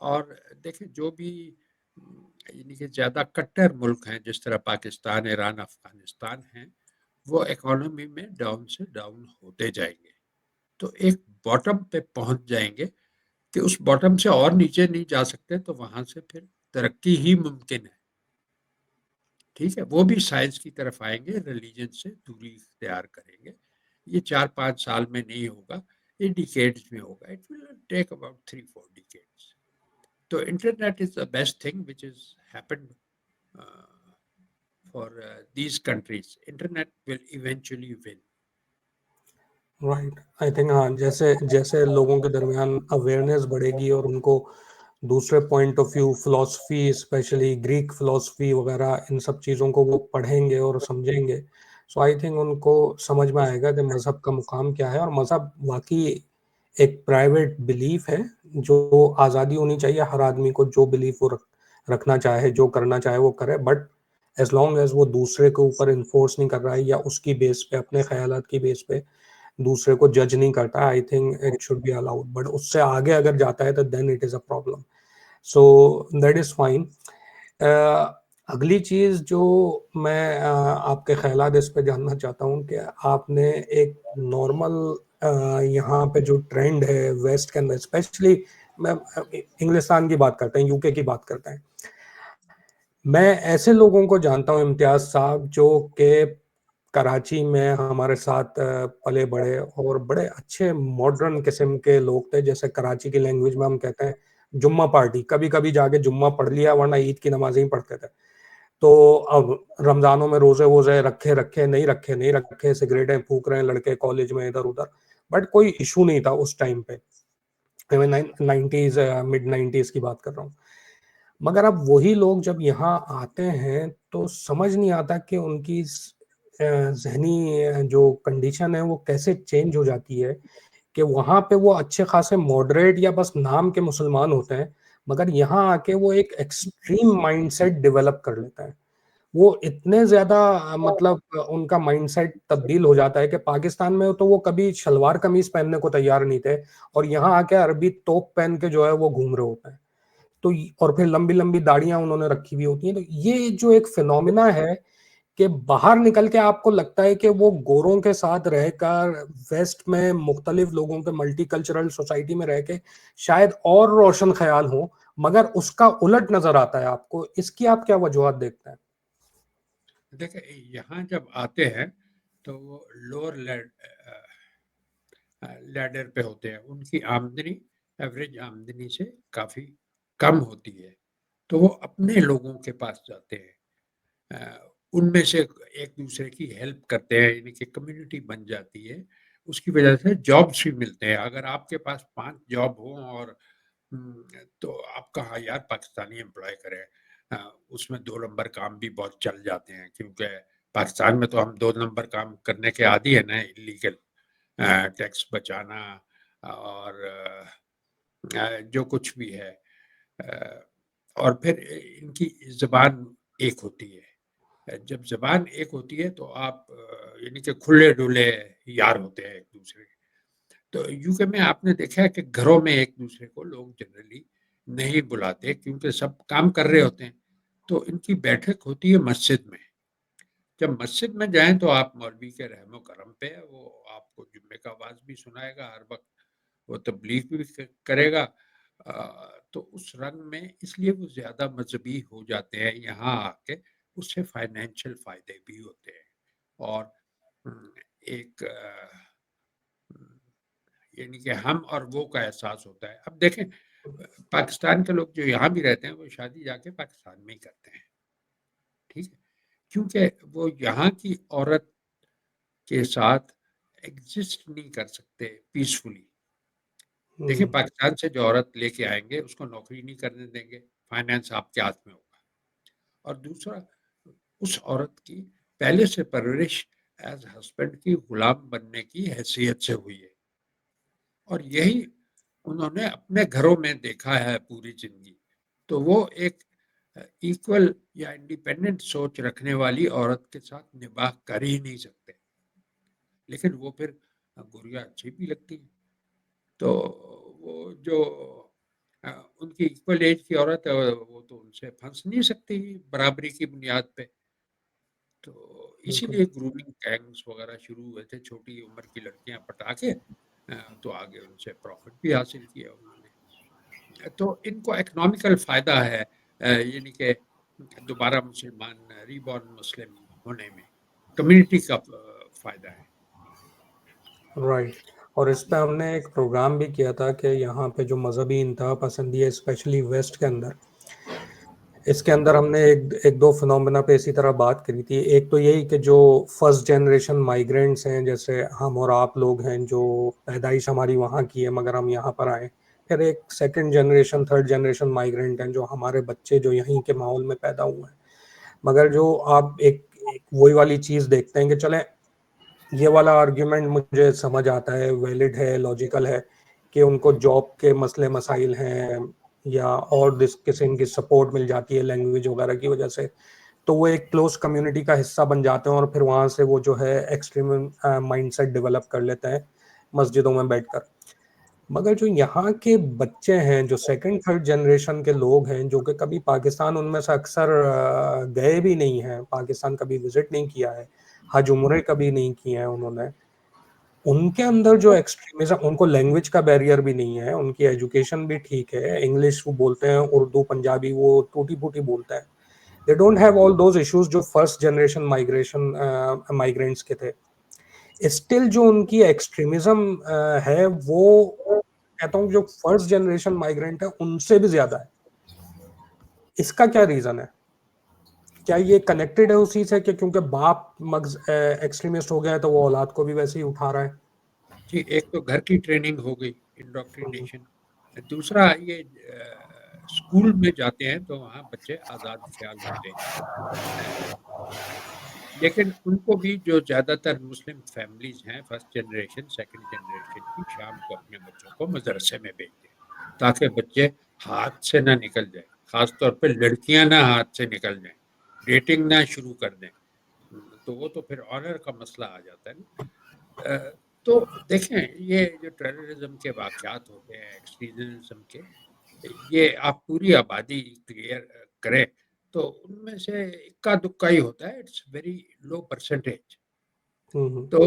और देखिए, जो भी यानी कि ज़्यादा कट्टर मुल्क हैं जिस तरह पाकिस्तान, ईरान, अफगानिस्तान हैं, वो इकोनॉमी में डाउन से डाउन होते जाएंगे। तो एक बॉटम पे पहुंच जाएंगे कि उस बॉटम से और नीचे नहीं जा सकते, तो वहाँ से फिर तरक्की ही मुमकिन है। ठीक है? वो भी साइंस की तरफ आएँगे, रिलीजन से दूरी इख्तियार करेंगे। ये 4-5 साल में नहीं होगा, ये डिकेड्स में होगा। It will take about 3-4 decades. तो internet is the best thing which is happened for these countries. Internet will eventually win. Right, I think हाँ, जैसे जैसे लोगों के दरमियान अवेयरनेस बढ़ेगी और उनको दूसरे point of view, philosophy, specially Greek philosophy वगैरह, इन सब चीज़ों को वो पढ़ेंगे और समझेंगे, सो आई थिंक उनको समझ में आएगा कि मज़हब का मुकाम क्या है। और मज़हब वाकई एक प्राइवेट बिलीफ है, जो आज़ादी होनी चाहिए हर आदमी को, जो बिलीफ वो रखना चाहे, जो करना चाहे वो करे, बट एज लॉन्ग एज वो दूसरे के ऊपर इन्फोर्स नहीं कर रहा है या उसकी बेस पे, अपने ख्यालात की बेस पे दूसरे को जज नहीं करता, I think it should be allowed. But उससे आगे अगर जाता है तो then it is a problem. So that is fine. अगली चीज़ जो मैं आपके ख्यालात इस पे जानना चाहता हूँ कि आपने एक नॉर्मल यहाँ पे जो ट्रेंड है वेस्ट के अंदर, स्पेशली मैं इंग्लिस्तान की बात करते हैं, यूके की बात करते हैं, मैं ऐसे लोगों को जानता हूँ इम्तियाज साहब, जो कि कराची में हमारे साथ पले बड़े और बड़े अच्छे मॉडर्न किस्म के लोग थे। जैसे कराची की लैंग्वेज में हम कहते हैं जुम्मा पार्टी, कभी कभी जाके जुम्मा पढ़ लिया, वरना ईद की नमाज ही पढ़ते थे। तो अब रमजानों में रोजे वोजे रखे रखे नहीं रखे नहीं रखे, सिगरेटें फूक रहे हैं लड़के कॉलेज में इधर उधर, बट कोई इशू नहीं था उस टाइम पे। मैं 90s, मिड 90s की बात कर रहा हूँ। मगर अब वही लोग जब यहाँ आते हैं तो समझ नहीं आता कि उनकी ज़हनी जो कंडीशन है वो कैसे चेंज हो जाती है, कि वहाँ पे वो अच्छे खासे मॉडरेट या बस नाम के मुसलमान होते हैं, मगर यहाँ आके वो एक एक्सट्रीम माइंडसेट डेवलप कर लेते हैं। वो इतने ज़्यादा मतलब उनका माइंडसेट तब्दील हो जाता है कि पाकिस्तान में तो वो कभी शलवार कमीज़ पहनने को तैयार नहीं थे, और यहाँ आके अरबी तोप पहन के जो है वो घूम रहे होते हैं। तो और फिर लंबी-लंबी दाढ़ियाँ उन्होंने रखी हुई होती हैं। तो ये जो एक फिनोमिना है कि बाहर निकल के आपको लगता है कि वो गोरों के साथ रहकर वेस्ट में मुख्तलिफ लोगों के मल्टीकल्चरल सोसाइटी में रह के शायद और रोशन ख्याल हो, मगर उसका उलट नज़र आता है आपको। इसकी आप क्या वजूहत देखते हैं? देखिए, यहाँ जब आते हैं तो वो लोअर लैडर पे होते हैं, उनकी आमदनी एवरेज आमदनी से काफ़ी कम होती है, तो वो अपने लोगों के पास जाते हैं। उनमें से एक दूसरे की हेल्प करते हैं, यानी कि कम्युनिटी बन जाती है। उसकी वजह से जॉब्स भी मिलते हैं। अगर आपके पास 5 जॉब हो और तो आप कहाँ यार पाकिस्तानी एम्प्लॉय करें। उसमें 2 नंबर काम भी बहुत चल जाते हैं, क्योंकि पाकिस्तान में तो हम 2 नंबर काम करने के आदी है ना, इलीगल टैक्स बचाना और जो कुछ भी है। अ, और फिर इनकी ज़बान एक होती है। जब ज़बान एक होती है तो आप यानी कि खुले-डुले यार होते हैं एक-दूसरे के। तो यूके में आपने देखा है कि घरों में एक-दूसरे को लोग जनरली नहीं बुलाते, क्योंकि सब काम कर रहे होते हैं। तो इनकी बैठक होती है मस्जिद में। जब मस्जिद में जाएँ तो आप मौलवी के रहमो करम पे है, वो आपको जुम्मे का वाज़ भी सुनाएगा हर वक़्त, वो तबलीग भी करेगा। तो उस रंग में इसलिए वो ज़्यादा मज़हबी हो जाते हैं यहाँ आके, उससे फाइनेंशियल फ़ायदे भी होते हैं। और उम, एक यानी कि हम और वो का एहसास होता है। अब देखें, पाकिस्तान के लोग जो यहाँ भी रहते हैं, वो शादी जाके पाकिस्तान में ही करते हैं, ठीक है? क्योंकि वो यहाँ की औरत के साथ एग्ज़िस्ट नहीं कर सकते पीसफुली। देखिए, हुँ। पाकिस्तान से जो औरत लेके आएँगे, उसको नौकरी नहीं करने देंगे, फाइनेंस आपके हाथ में होगा। और दूसरा, उस औरत की पहले से परवरिश एज़ हस्बैंड की गुलाम बनने की हैसियत से हुई है, और यही उन्होंने अपने घरों में देखा है पूरी ज़िंदगी। तो वो एक इक्वल या इंडिपेंडेंट सोच रखने वाली औरत के साथ निबाह कर ही नहीं सकते। लेकिन वो फिर गुड़िया अच्छी भी लगती है। तो वो जो अ, उनकी इक्वल एज की औरत है, वो तो उनसे फंस नहीं सकती बराबरी की बुनियाद पे। तो बिल्कुल। इसीलिए ग्रूमिंग गैंग्स वगैरह शुरू हुए थे, छोटी उम्र की लड़कियां पटा के तो आगे उनसे प्रॉफिट भी हासिल किया उन्होंने। तो इनको इकोनॉमिकल फ़ायदा है यानी कि दोबारा मुसलमान रीबॉर्न मुस्लिम होने में, कम्युनिटी का फ़ायदा है। राइट। और इस पे हमने एक प्रोग्राम भी किया था कि यहाँ पे जो मज़हबी इंतहा पसंदी है स्पेशली वेस्ट के अंदर, इसके अंदर हमने एक दो फिनोमेना पे इसी तरह बात करी थी। एक तो यही कि जो फर्स्ट जनरेशन माइग्रेंट्स हैं, जैसे हम और आप लोग हैं, जो पैदाइश हमारी वहाँ की है मगर हम यहाँ पर आए। फिर एक second generation, third generation migrant हैं, जो हमारे बच्चे जो यहीं के माहौल में पैदा हुए हैं। मगर जो आप एक वही वाली चीज़ देखते हैं कि चलें, ये वाला आर्ग्यूमेंट मुझे समझ आता है, वैलिड है, लॉजिकल है कि उनको जॉब के मसले मसाइल हैं या और जिस किस्म की सपोर्ट मिल जाती है लैंग्वेज वगैरह की वजह से, तो वो एक क्लोज कम्युनिटी का हिस्सा बन जाते हैं और फिर वहाँ से वो जो है एक्सट्रीम माइंडसेट डेवलप कर लेते हैं मस्जिदों में बैठकर। मगर जो यहाँ के बच्चे हैं, जो सेकंड थर्ड जनरेशन के लोग हैं, जो कि कभी पाकिस्तान उनमें से अक्सर गए भी नहीं हैं, पाकिस्तान कभी विजिट नहीं किया है, हज उम्रे कभी नहीं किए हैं उन्होंने, उनके अंदर जो एक्सट्रीमिज्म, उनको लैंग्वेज का बैरियर भी नहीं है, उनकी एजुकेशन भी ठीक है, इंग्लिश वो बोलते हैं, उर्दू पंजाबी वो टूटी फूटी बोलते हैं। They don't have all those issues जो फर्स्ट जनरेशन माइग्रेंट्स के थे। स्टिल जो उनकी एक्सट्रीमिज्म है, वो कहता हूँ जो फर्स्ट जनरेशन माइग्रेंट है उनसे भी ज्यादा है। इसका क्या रीजन है? क्या ये कनेक्टेड है उसी से कि क्योंकि बाप एक्सट्रीमिस्ट हो गया है तो वो औलाद को भी वैसे ही उठा रहा है? जी, एक तो घर की ट्रेनिंग हो गई, इंडोक्ट्रिनेशन। दूसरा ये स्कूल में जाते हैं तो वहाँ बच्चे आज़ाद ख़्याल होते हैं। लेकिन उनको भी जो ज़्यादातर मुस्लिम फैमिलीज़ हैं, फर्स्ट जनरेशन, सेकंड जनरेशन की, शाम को अपने बच्चों को मदरसे में भेजते हैं, ताकि बच्चे हाथ से ना निकल जाएँ, ख़ास तौर पे लड़कियाँ ना हाथ से निकल जाएँ, डेटिंग ना शुरू कर दें। तो वो तो फिर ऑनर का मसला आ जाता है ना। तो देखें, ये जो टेररिज्म के वाक़यात होते हैं, एक्सट्रीमिज़्म के, ये आप पूरी आबादी क्लियर करें तो उनमें से इक्का-दुक्का ही होता है, इट्स वेरी लो परसेंटेज। तो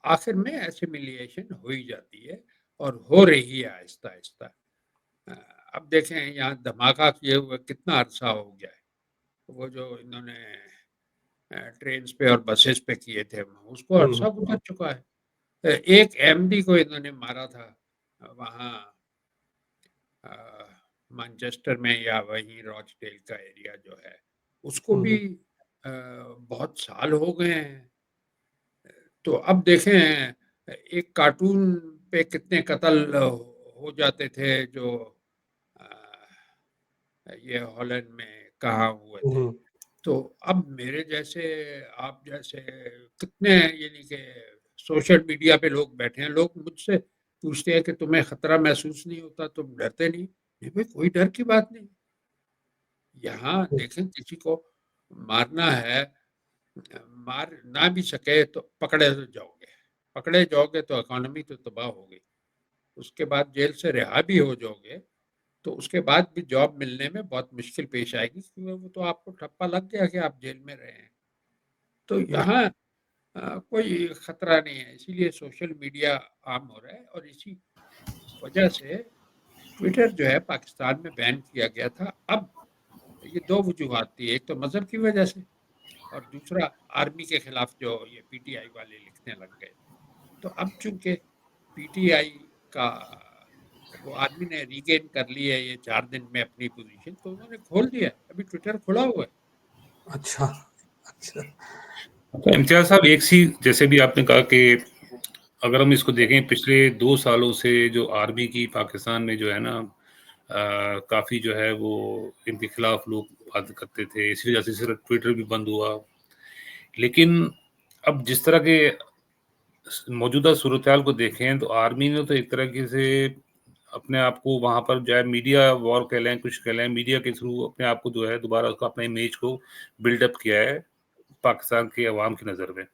आखिर में एसिमिलिएशन हो ही जाती है और हो रही है आहिस्ता-आहिस्ता। अ, अब देखें यहाँ धमाका किए हुए कितना अरसा हो गया है। वो जो इन्होंने ट्रेन्स पे और बसेस पे किए थे, उसको अरसा गुज़र चुका है। एक एमडी को इन्होंने मारा था वहाँ अ, मैनचेस्टर में या वहीं रॉचडेल का एरिया जो है, उसको भी बहुत साल हो गए हैं। तो अब देखें एक कार्टून पे कितने कत्ल हो जाते थे जो अ, ये हॉलैंड में कहाँ हुए थे। तो अब मेरे जैसे, आप जैसे कितने यानी कि सोशल मीडिया पे लोग बैठे हैं, लोग मुझसे पूछते हैं कि तुम्हें खतरा महसूस नहीं होता, तुम डरते नहीं? नहीं भाई, कोई डर की बात नहीं। यहाँ देखें, किसी को मारना है, मार ना भी सके तो पकड़े जाओगे तो इकोनॉमी तो तबाह हो गई। उसके बाद जेल से रिहा भी हो जाओगे तो उसके बाद भी जॉब मिलने में बहुत मुश्किल पेश आएगी, क्योंकि वो तो आपको ठप्पा लग गया कि आप जेल में रहे हैं। तो यहाँ कोई खतरा नहीं है, इसीलिए सोशल मीडिया आम हो रहा है और इसी वजह से ट्विटर जो है पाकिस्तान में बैन किया गया था। अब ये दो वजूहत थी, एक तो मज़हब की वजह से और दूसरा आर्मी के खिलाफ जो ये पीटीआई वाले लिखने लग गए। तो अब चूंकि पीटीआई का वो आर्मी ने रीगेन कर ली है ये 4 दिन में अपनी पोजीशन, तो उन्होंने खोल दिया है, अभी ट्विटर खुला हुआ है। अच्छा, अच्छा। तो इम्तियाज साहब, एक सी जैसे भी आपने कहा कि अगर हम इसको देखें पिछले 2 सालों से जो आर्मी की पाकिस्तान में जो है ना काफ़ी जो है वो इनके खिलाफ लोग बात करते थे, इसी वजह से सिर्फ ट्विटर भी बंद हुआ। लेकिन अब जिस तरह के मौजूदा सूरत-हाल को देखें तो आर्मी ने तो एक तरीके से अपने आप को वहाँ पर जो है मीडिया वॉर कह लें, कुछ कह लें, मीडिया के थ्रू अपने आप को जो है दोबारा उसका अपने इमेज को बिल्डअप किया है पाकिस्तान के अवाम की नज़र में।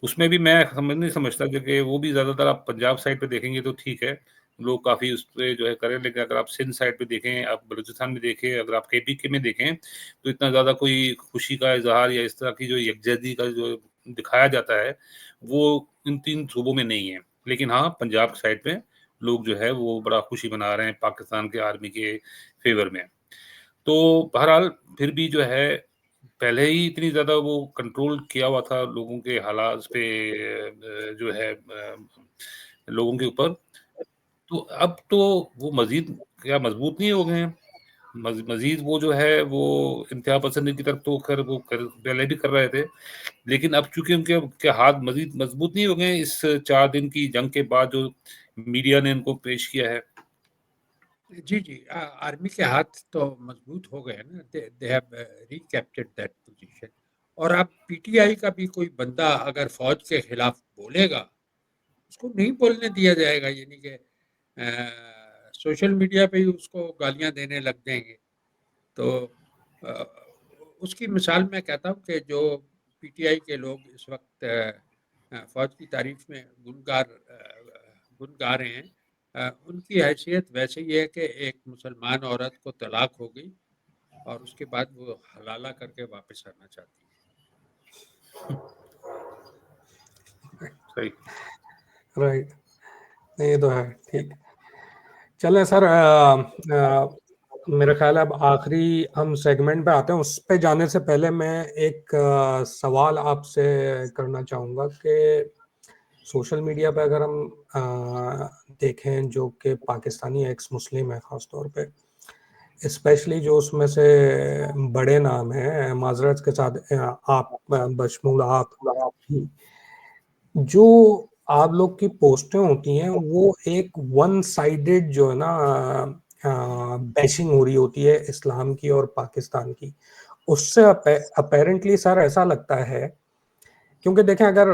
उसमें भी मैं नहीं समझता, क्योंकि वो भी ज़्यादातर आप पंजाब साइड पे देखेंगे तो ठीक है, लोग काफ़ी उस पे जो है करें, लेकिन अगर आप सिंध साइड पे देखें, आप बलूचिस्तान में देखें, अगर आप केपीके में देखें, तो इतना ज़्यादा कोई खुशी का इज़हार या इस तरह की जो यकजहती का जो दिखाया जाता है, वो इन 3 सूबों में नहीं है। लेकिन हाँ, पंजाब साइड में लोग जो है वो बड़ा खुशी मना रहे हैं पाकिस्तान के आर्मी के फेवर में। तो बहरहाल फिर भी जो है पहले ही इतनी ज़्यादा वो कंट्रोल किया हुआ था लोगों के हालात पे, जो है लोगों के ऊपर। तो अब तो वो मज़ीद क्या मज़बूत नहीं हो गए हैं। मज़ीद वो जो है वो इंतहा पसंदी की तरफ तो खैर वो पहले भी कर रहे थे, लेकिन अब चूँकि उनके हाथ मज़ीद मज़बूत नहीं हो गए हैं इस 4 दिन की जंग के बाद जो मीडिया ने उनको पेश किया है। जी, जी। आर्मी के हाथ तो मज़बूत हो गए ना, they have recaptured that position. और अब पीटीआई का भी कोई बंदा अगर फ़ौज के खिलाफ बोलेगा, उसको नहीं बोलने दिया जाएगा, यानी कि सोशल मीडिया पे ही उसको गालियाँ देने लग जाएँगे। तो अ, उसकी मिसाल मैं कहता हूँ कि जो पीटीआई के लोग इस वक़्त फ़ौज की तारीफ़ में गुन गा रहे हैं, उनकी हैसियत वैसे ही है कि एक मुसलमान औरत को तलाक हो गई और उसके बाद वो हलाला करके वापस आना चाहती है। सही। राइट। नहीं, ये तो है, ठीक। चलें सर, मेरा ख़्याल है अब आखिरी हम सेगमेंट पे आते हैं। उस पे जाने से पहले मैं एक सवाल आपसे करना चाहूँगा कि सोशल मीडिया पे अगर हम देखें जो कि पाकिस्तानी एक्स मुस्लिम है ख़ास तौर पे, स्पेशली जो उसमें से बड़े नाम हैं, माज़रत के साथ आप बशमूल आप ही, जो आप लोग की पोस्टें होती हैं वो एक वन साइडेड जो है ना बैशिंग हो रही होती है इस्लाम की और पाकिस्तान की। उससे अपेरेंटली सर ऐसा लगता है, क्योंकि देखें अगर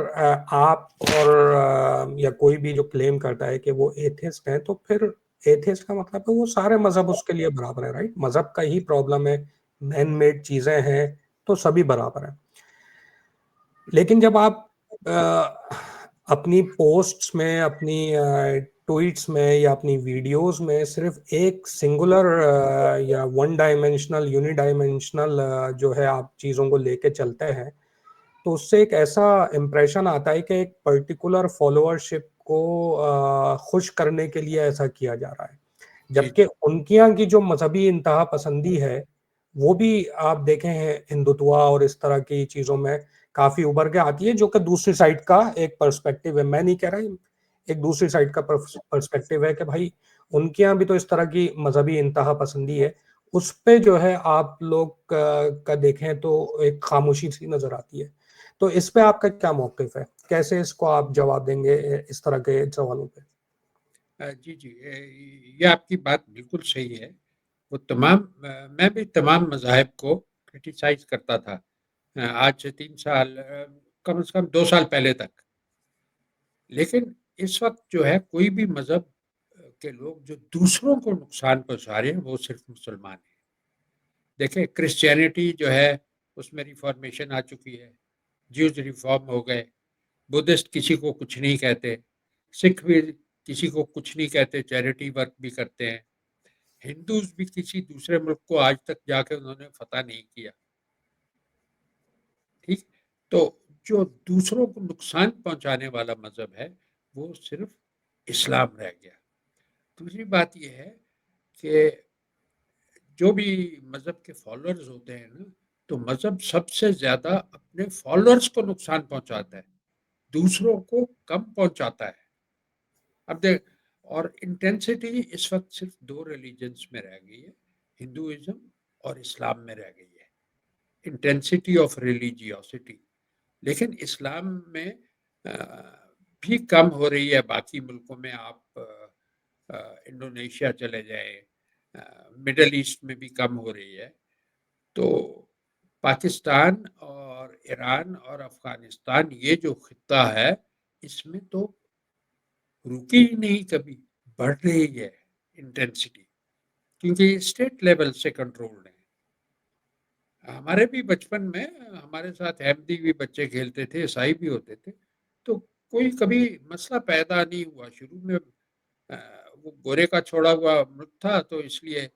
आप और या कोई भी जो क्लेम करता है कि वो एथिस्ट है, तो फिर एथिस्ट का मतलब है वो सारे मजहब उसके लिए बराबर है, राइट? मजहब का ही प्रॉब्लम है, मैन मेड चीजें हैं तो सभी बराबर है। लेकिन जब आप अपनी पोस्ट्स में, अपनी ट्वीट्स में या अपनी वीडियोस में सिर्फ एक सिंगुलर या वन डायमेंशनल, यूनिडायमेंशनल जो है आप चीज़ों को लेके चलते हैं, तो उससे एक ऐसा इम्प्रेशन आता है कि एक पर्टिकुलर फॉलोअरशिप को खुश करने के लिए ऐसा किया जा रहा है, जी, जबकि उनके यहाँ की जो मजहबी इंतहा पसंदी है वो भी आप देखें हैं हिंदुत्व और इस तरह की चीज़ों में काफ़ी उभर के आती है, जो कि दूसरी साइड का एक पर्सपेक्टिव है। मैं नहीं कह रहा, एक दूसरी साइड का पर्सपेक्टिव है कि भाई उनके यहाँ भी तो इस तरह की मजहबी इंतहा पसंदी है। उस पे जो है आप लोग का देखें तो एक खामोशी सी नजर आती है। तो इस पे आपका क्या मौक़िफ़ है? कैसे इसको आप जवाब देंगे इस तरह के सवालों पे? जी, जी। ये आपकी बात बिल्कुल सही है। वो मैं भी तमाम मज़ाहिब को क्रिटिसाइज़ करता था। आज से 3 साल, कम से कम 2 साल पहले तक। लेकिन इस वक़्त जो है कोई भी मज़हब के लोग जो दूसरों को नुकसान पहुँचा रहे हैं, वो सिर्फ़ मुसलमान हैं। देखिए, क्रिश्चियनिटी जो है उसमें रिफ़ॉर्मेशन आ चुकी है, ज्यूज़ रिफ़ॉर्म हो गए, बुद्धिस्ट किसी को कुछ नहीं कहते, सिख भी किसी को कुछ नहीं कहते, चैरिटी वर्क भी करते हैं। हिंदूज़ भी किसी दूसरे मुल्क को आज तक जाके उन्होंने फ़तह नहीं किया, ठीक? तो जो दूसरों को नुकसान पहुँचाने वाला मज़हब है, वो सिर्फ़ इस्लाम रह गया। दूसरी बात ये है कि जो भी मज़हब के फॉलोअर्स होते हैं ना, तो मज़हब सबसे ज़्यादा अपने फॉलोअर्स को नुकसान पहुँचाता है, दूसरों को कम पहुँचाता है। अब देख, और इंटेंसिटी इस वक़्त सिर्फ़ 2 रिलिजन्स में रह गई है, हिंदुइज़्म और इस्लाम में रह गई है, इंटेंसिटी ऑफ रिलिजियोसिटी। लेकिन इस्लाम में अ, भी कम हो रही है, बाकी मुल्कों में आप इंडोनेशिया चले जाएँ, मिडल ईस्ट में भी कम हो रही है। तो पाकिस्तान और ईरान और अफ़गानिस्तान, ये जो खित्ता है, इसमें तो रुकी ही नहीं कभी, बढ़ रही है इंटेंसिटी, क्योंकि स्टेट लेवल से कंट्रोल्ड है। हमारे भी बचपन में हमारे साथ अहमदी भी बच्चे खेलते थे, ईसाई भी होते थे, तो कोई कभी मसला पैदा नहीं हुआ। शुरू में वो गोरे का छोड़ा हुआ मुल्क था, तो इसलिए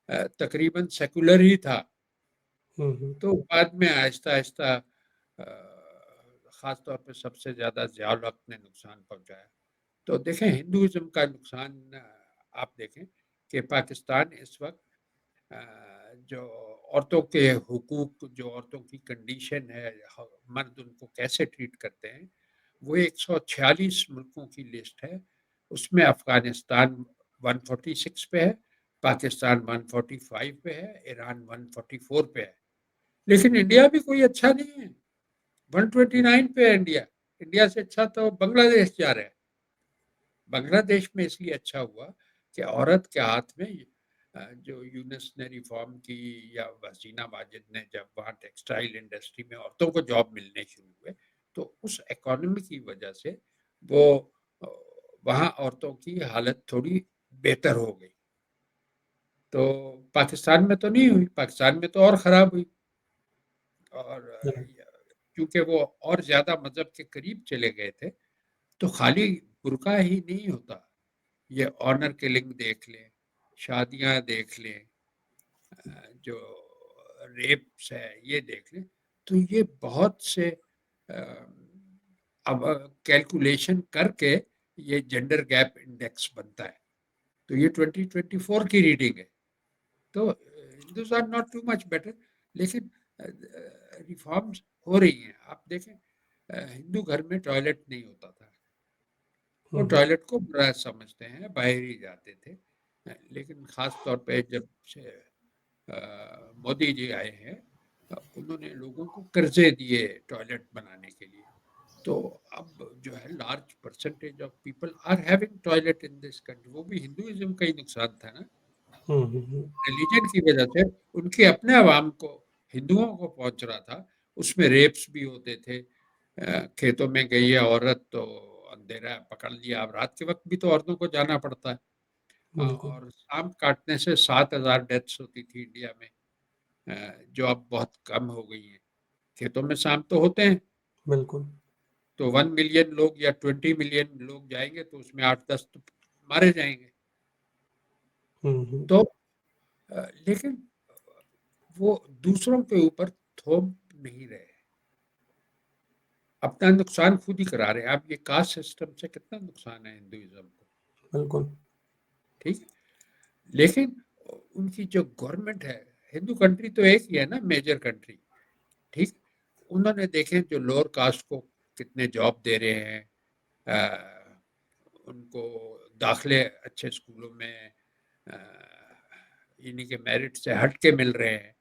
तकरीबन सेकुलर ही था। हुँ, हुँ। तो बाद में आहिस्ता-आहिस्ता ख़ास तौर पे सबसे ज़्यादा ज़ियाउल हक़ ने नुकसान पहुँचाया। तो देखें हिंदुइज्म का नुकसान आप देखें कि पाकिस्तान इस वक्त जो औरतों के हुकूक, जो औरतों की कंडीशन है, मर्द उनको कैसे ट्रीट करते हैं, वो 146 मुल्कों की लिस्ट है। उसमें अफगानिस्तान 146 पे है, पाकिस्तान 145 पे है, ईरान 144 पे है। लेकिन इंडिया भी कोई अच्छा नहीं है, 129 पे है इंडिया। इंडिया से अच्छा तो बांग्लादेश जा रहा है। बांग्लादेश में इसलिए अच्छा हुआ कि औरत के हाथ में जो यूनुस ने रिफॉर्म की या हसीना माजिद ने, जब वहाँ टेक्सटाइल इंडस्ट्री में औरतों को जॉब मिलने शुरू हुए, तो उस इकोनॉमी की वजह से वो वहाँ औरतों की हालत थोड़ी बेहतर हो गई। तो पाकिस्तान में तो नहीं हुई, पाकिस्तान में तो और ख़राब हुई। और क्योंकि वो और ज़्यादा मज़हब के करीब चले गए थे, तो खाली बुर्का ही नहीं होता, ये ऑनर किलिंग देख लें, शादियां देख लें, जो रेप्स है ये देख लें, तो ये बहुत से अब कैलकुलेशन करके ये जेंडर गैप इंडेक्स बनता है। तो ये 2024 की रीडिंग है। तो Hindus are not too much better, लेकिन रिफॉर्म्स हो रही हैं। आप देखें हिंदू घर में टॉयलेट नहीं होता था, वो टॉयलेट को बुरा समझते हैं, बाहर ही जाते थे। लेकिन खास तौर पे जब से मोदी जी आए हैं, उन्होंने लोगों को कर्जे दिए टॉयलेट बनाने के लिए। तो अब जो है large percentage of people are having toilet in this country. वो भी हिंदुइज्म का ही नुकसान था ना, रिलीजन की वजह से उनके अपने अवाम को, हिंदुओं को पहुंच रहा था। उसमें रेप्स भी होते थे। खेतों में गई है औरत तो अंधेरा है, पकड़ लिया। अब रात के वक्त भी तो औरतों को जाना पड़ता है। और सांप काटने से 7,000 डेथ्स होती थी इंडिया में, जो अब बहुत कम हो गई है। खेतों में सांप तो होते हैं, बिल्कुल। तो 1 मिलियन लोग या 20 मिलियन लोग जाएंगे तो उसमें 8-10 तो मारे जाएंगे। तो लेकिन वो दूसरों के ऊपर थोप नहीं रहे, अपना नुकसान खुद ही करा रहे हैं। आप ये कास्ट सिस्टम से कितना नुकसान है हिंदुइज्म को, बिल्कुल। ठीक है। लेकिन उनकी जो गवर्नमेंट है, हिंदू कंट्री तो एक ही है ना, मेजर कंट्री, ठीक। उन्होंने देखे जो लोअर कास्ट को कितने जॉब दे रहे हैं, उनको दाखले अच्छे स्कूलों में इन्हीं के मेरिट से हट के मिल रहे हैं,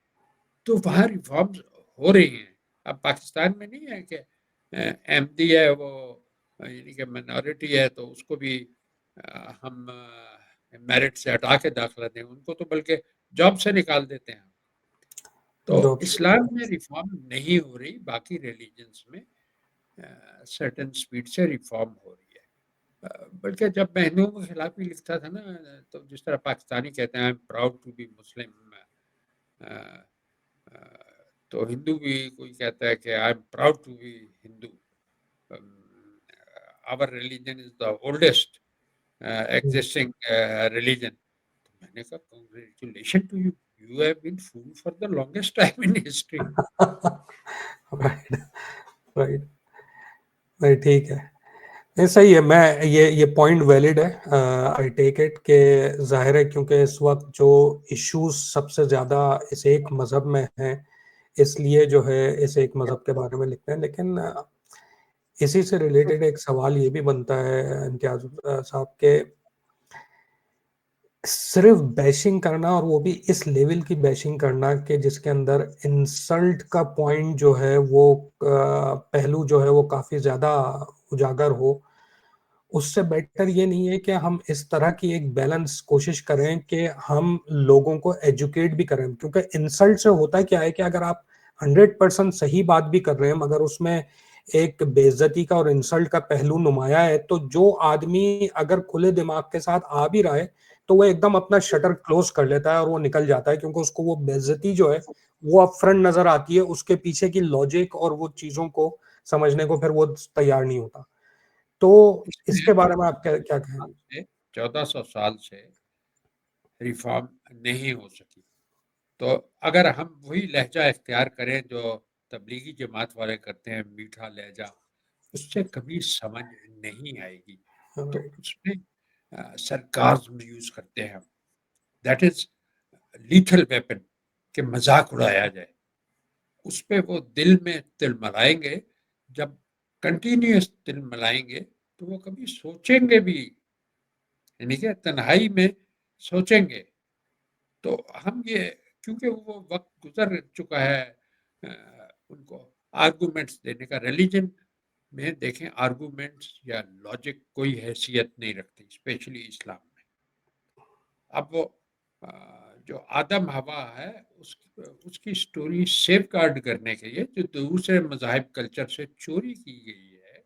तो वहाँ रिफॉर्म्स हो रही हैं। अब पाकिस्तान में नहीं है कि एमडी है वो यानी कि माइनॉरिटी है तो उसको भी हम मेरिट से हटा के दाखला दें, उनको तो बल्कि जॉब से निकाल देते हैं। तो जॉब से इस्लाम में रिफॉर्म नहीं हो रही, बाकी रिलीजन्स में सर्टेन स्पीड से रिफॉर्म हो रही है। बल्कि जब मैं हिंदुओं के खिलाफ ही लिखता था ना, तो जिस तरह पाकिस्तानी कहते हैं I am proud to be Muslim, तो हिंदू भी कोई कहता है कि I am proud to be Hindu, our religion is the oldest existing religion. तो मैंने कहा congratulation to you, you have been fool for the longest time in history. Right, right, right, ठीक है। नहीं, सही है। मैं ये पॉइंट वैलिड है। आई टेक इट के जाहिर है क्योंकि इस वक्त जो इश्यूज सबसे ज़्यादा इस एक मज़हब में हैं, इसलिए जो है इस एक मज़हब के बारे में लिखते हैं। लेकिन इसी से रिलेटेड एक सवाल ये भी बनता है इम्तियाज साहब के, सिर्फ बैशिंग करना, और वो भी इस लेवल की बैशिंग करना कि जिसके अंदर इंसल्ट का पॉइंट जो है वो पहलू जो है वो काफ़ी ज़्यादा उजागर हो, उससे बेटर ये नहीं है कि हम इस तरह की एक बैलेंस कोशिश करें कि हम लोगों को एजुकेट भी करें। क्योंकि इंसल्ट से होता क्या है कि अगर आप 100% सही बात भी कर रहे हैं मगर उसमें एक बेइज्जती का और इंसल्ट का पहलू नुमाया है, तो जो आदमी अगर खुले दिमाग के साथ आ भी रहा है तो वो एकदम अपना शटर क्लोज कर लेता है और वो निकल जाता है, क्योंकि उसको वो बेइज्जती जो है वो अप फ्रंट नजर आती है, उसके पीछे की लॉजिक और वो चीजों को समझने को फिर वो तैयार नहीं होता। तो इसके बारे में आप क्या क्या कहेंगे? 1400 साल से रिफॉर्म नहीं हो सकी, तो अगर हम वही लहजा इख्तियार करें जो तबलीगी जमात वाले करते हैं, मीठा लहजा, उससे कभी समझ नहीं आएगी। तो उसमें सरकाज़्म यूज़ करते हैं हम, दैट इज़ लीथल वेपन, कि मज़ाक उड़ाया जाए। उस पे वो दिल में तिलमिलाएँगे, जब कंटिन्यूअस तिलमिलाएँगे तो वो कभी सोचेंगे भी, यानी कि तन्हाई में सोचेंगे। तो हम ये, क्योंकि वो वक़्त गुज़र चुका है उनको आर्गुमेंट्स देने का। रिलिजन में देखें, आर्गुमेंट्स या लॉजिक कोई हैसियत नहीं रखती, स्पेशली इस्लाम में। अब वो जो आदम हवा है, उसकी स्टोरी सेफगार्ड करने के लिए जो दूसरे मज़ाहिब कल्चर से चोरी की गई है,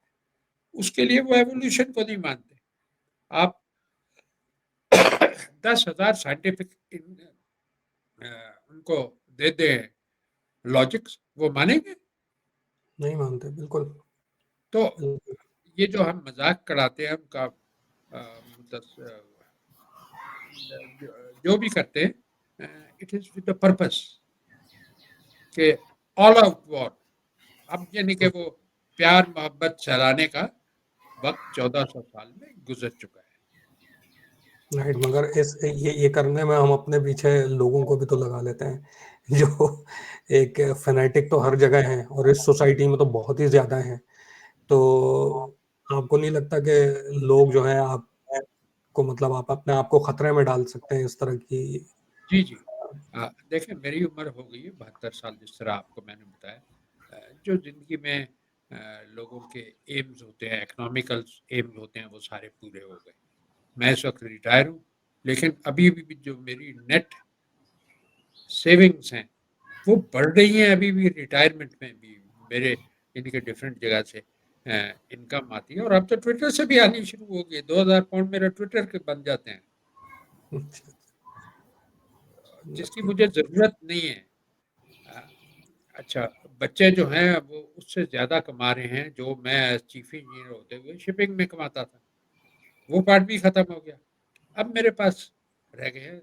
उसके लिए वो एवोल्यूशन को नहीं मानते। आप 10,000 साइंटिफिक उनको दे दें लॉजिक्स, वो मानेंगे? नहीं मानते, बिल्कुल। तो ये जो हम मजाक कराते हैं उनका, जो भी करते हैं, it is with the purpose के ऑल आउट वॉर। अब यानी कि वो प्यार मोहब्बत चलाने का वक्त 1400 साल में गुजर चुका है। राइट, मगर ये करने में हम अपने पीछे लोगों को भी तो लगा लेते हैं जो एक फैनेटिक तो हर जगह है, और इस सोसाइटी में तो बहुत ही ज्यादा है। तो आपको नहीं लगता कि लोग जो है आपको, मतलब आप अपने आप को खतरे में डाल सकते हैं इस तरह की? जी जी, देखिए मेरी उम्र हो गई है 72 साल, जिस तरह आपको मैंने बताया। जो जिंदगी में लोगों के एम्स होते हैं, इकोनॉमिकल एम्स होते हैं, वो सारे पूरे हो गए। मैं इस वक्त रिटायर हूँ, लेकिन अभी भी जो मेरी नेट सेविंग्स हैं वो बढ़ रही हैं। अभी भी रिटायरमेंट में भी मेरे इनके डिफरेंट जगह से इनकम आती है, और अब तो ट्विटर से भी आनी शुरू हो गई। 2000 पाउंड मेरा ट्विटर के बन जाते हैं, जिसकी मुझे ज़रूरत नहीं है। अच्छा, बच्चे जो हैं वो उससे ज़्यादा कमा रहे हैं जो मैं चीफ इंजीनियर होते हुए शिपिंग में कमाता था। वो पार्ट भी ख़त्म हो गया। अब मेरे पास रह गए हैं,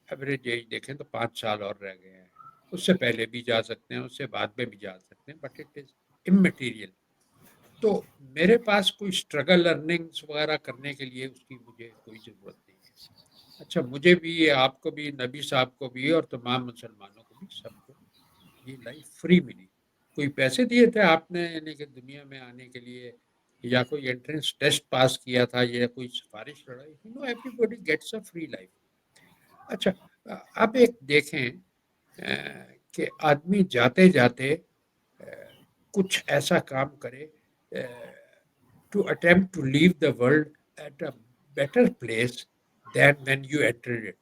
एवरेज एज देखें तो 5 साल और रह गए हैं। उससे पहले भी जा सकते हैं, उससे बाद में भी जा सकते हैं, बट इट इज़ इममटीरियल। तो मेरे पास कोई स्ट्रगल अर्निंग्स वगैरह करने के लिए उसकी मुझे कोई ज़रूरत नहीं है। अच्छा, मुझे भी, आपको भी, नबी साहब को भी, और तमाम मुसलमानों को भी, सबको ये लाइफ फ्री मिली। कोई पैसे दिए थे आपने यानी कि दुनिया में आने के लिए, या कोई एंट्रेंस टेस्ट पास किया था, या कोई सिफारिश लड़ाई? No, everybody gets a free life. अच्छा, अब एक देखें कि आदमी जाते जाते कुछ ऐसा काम करे to attempt to leave the world at a better place than when you entered it.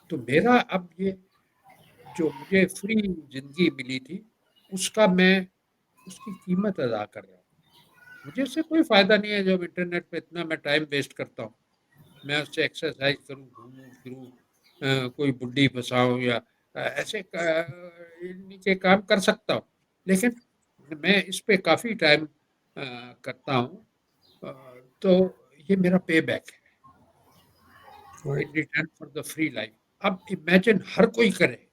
तो मेरा अब ये जो मुझे फ्री जिंदगी मिली थी, उसका मैं उसकी कीमत अदा कर रहा हूँ। मुझे उससे कोई फायदा नहीं है जब इंटरनेट पे इतना मैं टाइम वेस्ट करता हूँ। मैं उससे एक्सरसाइज करूँ, घूमूं फिरूं, कोई बुड्ढी फंसाऊं, या ऐसे के काम कर सकता हूँ। लेकिन मैं इस पे काफ़ी टाइम करता हूँ, तो ये मेरा पे बैक है in return for the free life. अब इमेजिन हर कोई करे।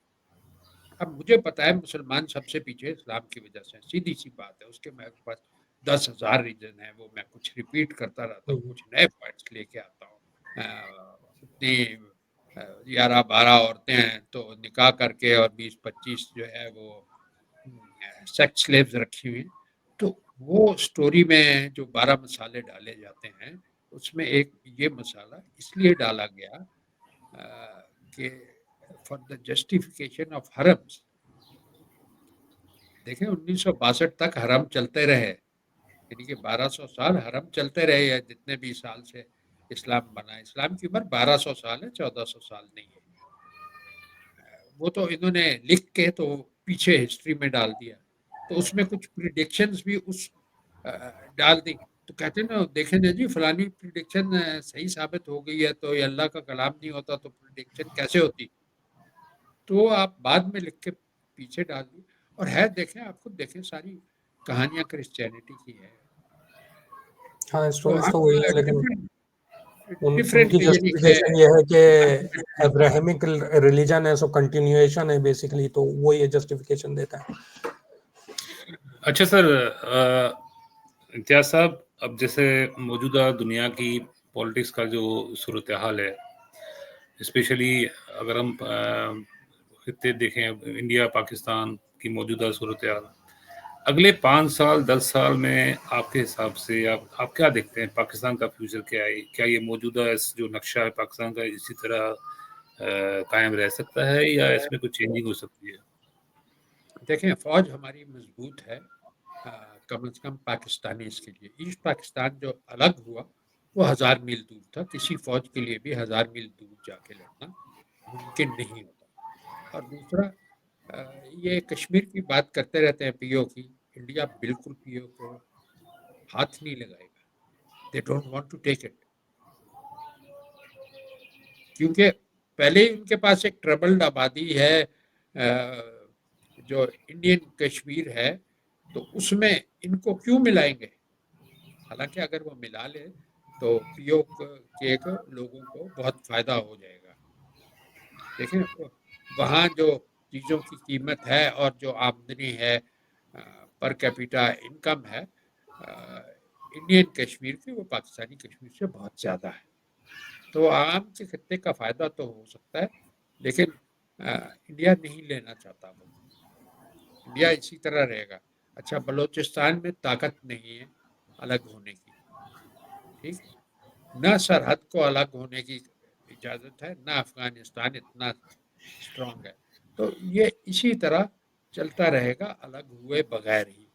अब मुझे पता है मुसलमान सबसे पीछे इस्लाम की वजह से, सीधी सी बात है। उसके मेरे पास 10,000 रीजन है, वो मैं कुछ रिपीट करता रहता हूँ, कुछ नए पॉइंट्स लेके आता हूँ। इतनी 11-12 औरतें हैं तो निकाह करके, और 20-25 जो है वो सेक्स स्लेव्स रखी हुई। तो वो स्टोरी में जो 12 मसाले डाले जाते हैं, उसमें एक ये मसाला इसलिए डाला गया कि फॉर द जस्टिफिकेशन ऑफ हरम्स। देखें, 1962 तक हरम चलते रहे, यानी कि 1200 साल हरम चलते रहे हैं, जितने भी साल से इस्लाम बना। इस्लाम की उम्र 1200 साल है, 1400 साल नहीं है। वो तो इन्होंने लिख के तो पीछे हिस्ट्री में डाल दिया, तो उसमें कुछ प्रिडिक्शंस भी उस डाल दी। तो कहते हैं ना, देखें ना जी, फलानी प्रिडिक्शन सही साबित हो गई है, तो ये अल्लाह का कलाम नहीं होता तो प्रिडिक्शन कैसे होती? तो आप बाद में लिख के पीछे डाल दी। और है, देखें, आप खुद देखें, सारी कहानियां क्रिश्चियनिटी की है। हाँ, तो स्टोरीज तो आप वही है, लेकिन डिफरेंट उनकी यानी कि जस्टिफिकेशन ये है कि अब्राहमिक रिलीजन है, सो कंटिन्यूएशन है बेसिकली, तो वो ये जस्टिफिकेशन देता है। अच्छा सर, इम्तियाज साहब, अब जैसे मौजूदा दुनिया की पॉलिटिक्स का जो सूरत हाल है, स्पेशली अगर हम खित्ते देखें, इंडिया पाकिस्तान की मौजूदा सूरत हाल, अगले 5 साल 10 साल में आपके हिसाब से आप क्या देखते हैं पाकिस्तान का फ्यूचर क्या है? क्या ये मौजूदा जो नक्शा है पाकिस्तान का इसी तरह कायम रह सकता है या इसमें कुछ चेंजिंग हो सकती है? देखें, फौज हमारी मजबूत है, कम से कम पाकिस्तानी इसके लिए। ईस्ट पाकिस्तान जो अलग हुआ वो 1000 मील दूर था, किसी फौज के लिए भी 1000 मील दूर जाके लड़ना मुमकिन नहीं होता। और दूसरा, ये कश्मीर की बात करते रहते हैं पीओ की, इंडिया बिल्कुल पीओ को हाथ नहीं लगाएगा। They don't want to take it, क्योंकि पहले ही उनके पास एक ट्रबल्ड आबादी है, जो इंडियन कश्मीर है, तो उसमें इनको क्यों मिलाएंगे? हालांकि अगर वो मिला ले तो पीओ के लोगों को बहुत फायदा हो जाएगा। देखें, वहाँ जो चीज़ों की कीमत है और जो आमदनी है, पर कैपिटा इनकम है इंडियन कश्मीर की, वो पाकिस्तानी कश्मीर से बहुत ज़्यादा है। तो आवाम के खत्ते का फ़ायदा तो हो सकता है, लेकिन इंडिया नहीं लेना चाहता वो। इंडिया इसी तरह रहेगा। अच्छा, बलूचिस्तान में ताकत नहीं है अलग होने की, ठीक, न सरहद को अलग होने की इजाज़त है, न अफगानिस्तान इतना स्ट्रांग है। तो ये इसी तरह चलता रहेगा अलग हुए बगैर ही।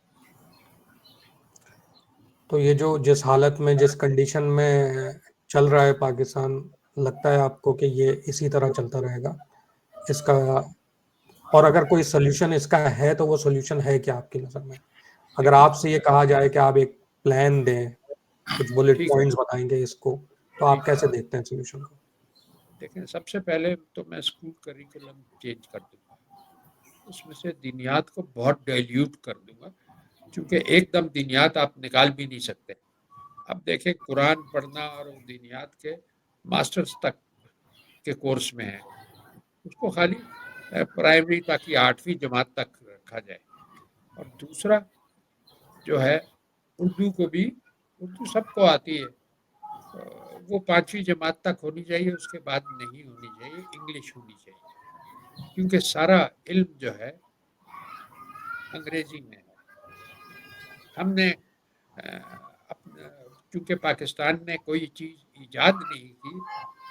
तो ये जो जिस हालत में, जिस कंडीशन में चल रहा है पाकिस्तान, लगता है आपको कि ये इसी तरह चलता रहेगा? इसका, और अगर कोई सॉल्यूशन इसका है तो वो सॉल्यूशन है क्या आपकी नज़र में? अगर देखिए, आपसे ये कहा जाए कि आप एक प्लान दें, कुछ बुलेट ठीक है, पॉइंट्स बताएंगे इसको, तो आप ठीक है। कैसे देखते हैं सॉल्यूशन को? देखें, सबसे पहले तो मैं स्कूल करिकुलम चेंज कर दूंगा, उसमें से दीनियात को बहुत डाइल्यूट कर दूंगा, क्योंकि एकदम दीनियात आप निकाल भी नहीं सकते। अब देखें, कुरान पढ़ना और दीनियात के मास्टर्स तक के कोर्स में है, उसको खाली प्राइमरी ताकि 8वीं जमात तक रखा जाए। और दूसरा जो है, उर्दू को भी, उर्दू सबको आती है, वो 5वीं जमात तक होनी चाहिए, उसके बाद नहीं होनी चाहिए, इंग्लिश होनी चाहिए, क्योंकि सारा इल्म जो है अंग्रेजी में है। हमने अपना, क्योंकि पाकिस्तान ने कोई चीज़ ईजाद नहीं की,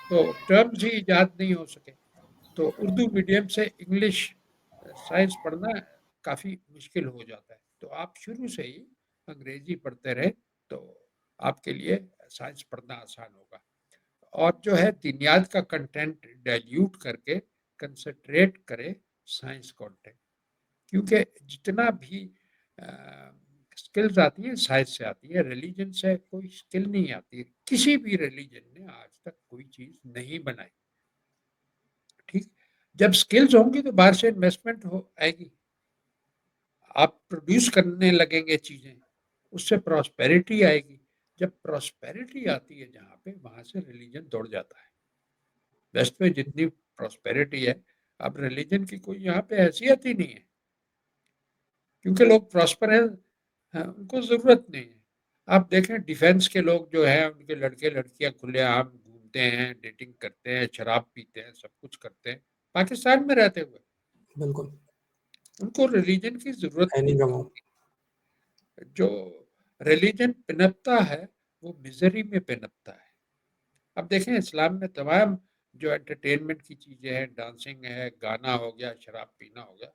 तो टर्म्स ही ईजाद नहीं हो सके, तो उर्दू मीडियम से इंग्लिश साइंस पढ़ना काफ़ी मुश्किल हो जाता है। तो आप शुरू से ही अंग्रेजी पढ़ते रहे तो आपके लिए साइंस पढ़ना आसान होगा। और जो है दुनियाद का कंटेंट डाइल्यूट करके कंसंट्रेट करे साइंस कंटेंट, क्योंकि जितना भी स्किल्स आती है साइंस से आती है, रिलीजन से कोई स्किल नहीं आती। किसी भी रिलीजन ने आज तक कोई चीज़ नहीं बनाई, ठीक। जब स्किल्स होंगी तो बाहर से इन्वेस्टमेंट हो आएगी, आप प्रोड्यूस करने लगेंगे चीज़ें, उससे प्रॉस्पेरिटी आएगी। जब प्रॉस्पेरिटी आती है जहाँ पे, वहाँ से रिलीजन दौड़ जाता है। वेस्ट में जितनी प्रॉस्पेरिटी है, अब रिलीजन की कोई यहाँ पे हैसियत ही नहीं है, क्योंकि लोग प्रॉस्पर हैं, उनको ज़रूरत नहीं है। आप देखें, डिफेंस के लोग जो हैं, उनके लड़के लड़कियां खुलेआम घूमते हैं, डेटिंग करते हैं, शराब पीते हैं, सब कुछ करते हैं, पाकिस्तान में रहते हुए। बिल्कुल। उनको रिलीजन की ज़रूरत एनी नहीं गवाह। होती। जो रिलीजन पिनपता है वो मिजरी में पिनपता है। अब देखें, इस्लाम में तमाम जो एंटरटेनमेंट की चीज़ें हैं, डांसिंग है, गाना हो गया, शराब पीना हो गया,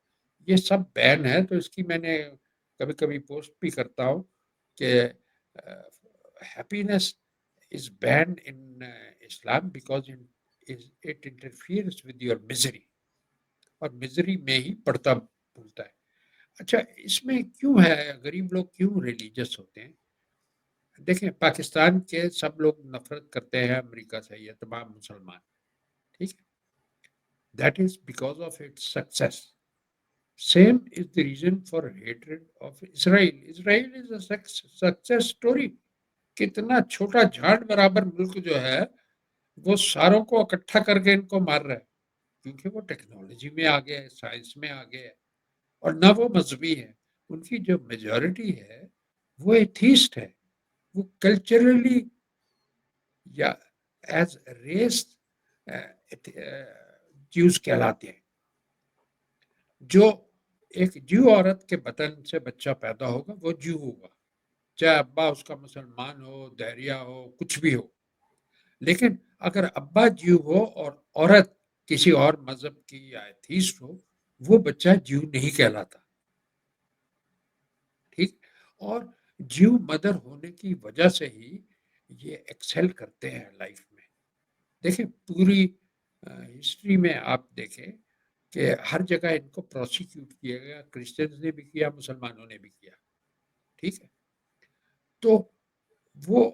ये सब बैन है। तो इसकी मैंने कभी कभी पोस्ट भी करता हूँ कि happiness is ban in Islam because it interferes with your misery, और मिजरी में ही पड़ता भूलता है। अच्छा, इसमें क्यों है, गरीब लोग क्यों रिलीजियस होते हैं? देखें, पाकिस्तान के सब लोग नफरत करते हैं अमेरिका से, ये तमाम मुसलमान, ठीक है, that is because of its success. Same is the reason for hatred of Israel. Israel is a success story. कितना छोटा झाड़ बराबर मुल्क जो है, वो सारों को इकट्ठा करके इनको मार रहा है, क्योंकि वो टेक्नोलॉजी में आगे है, साइंस में आगे है, और ना वो मजहबी है। उनकी जो मेजॉरिटी है वो एथीस्ट है, वो कल्चरली या एज रेस ज्यूज कहलाते हैं। जो एक ज्यू औरत के बतन से बच्चा पैदा होगा वो ज्यू होगा, चाहे अब्बा उसका मुसलमान हो, दहरिया हो, कुछ भी हो। लेकिन अगर अब्बा ज्यू हो और औरत किसी और मजहब की या एथीस्ट हो, वो बच्चा ज्यू नहीं कहलाता। ठीक। और ज्यू मदर होने की वजह से ही ये एक्सेल करते हैं लाइफ में। देखिए पूरी हिस्ट्री में आप देखें कि हर जगह इनको प्रोसिक्यूट किया गया, क्रिश्चियंस ने भी किया, मुसलमानों ने भी किया। ठीक है, तो वो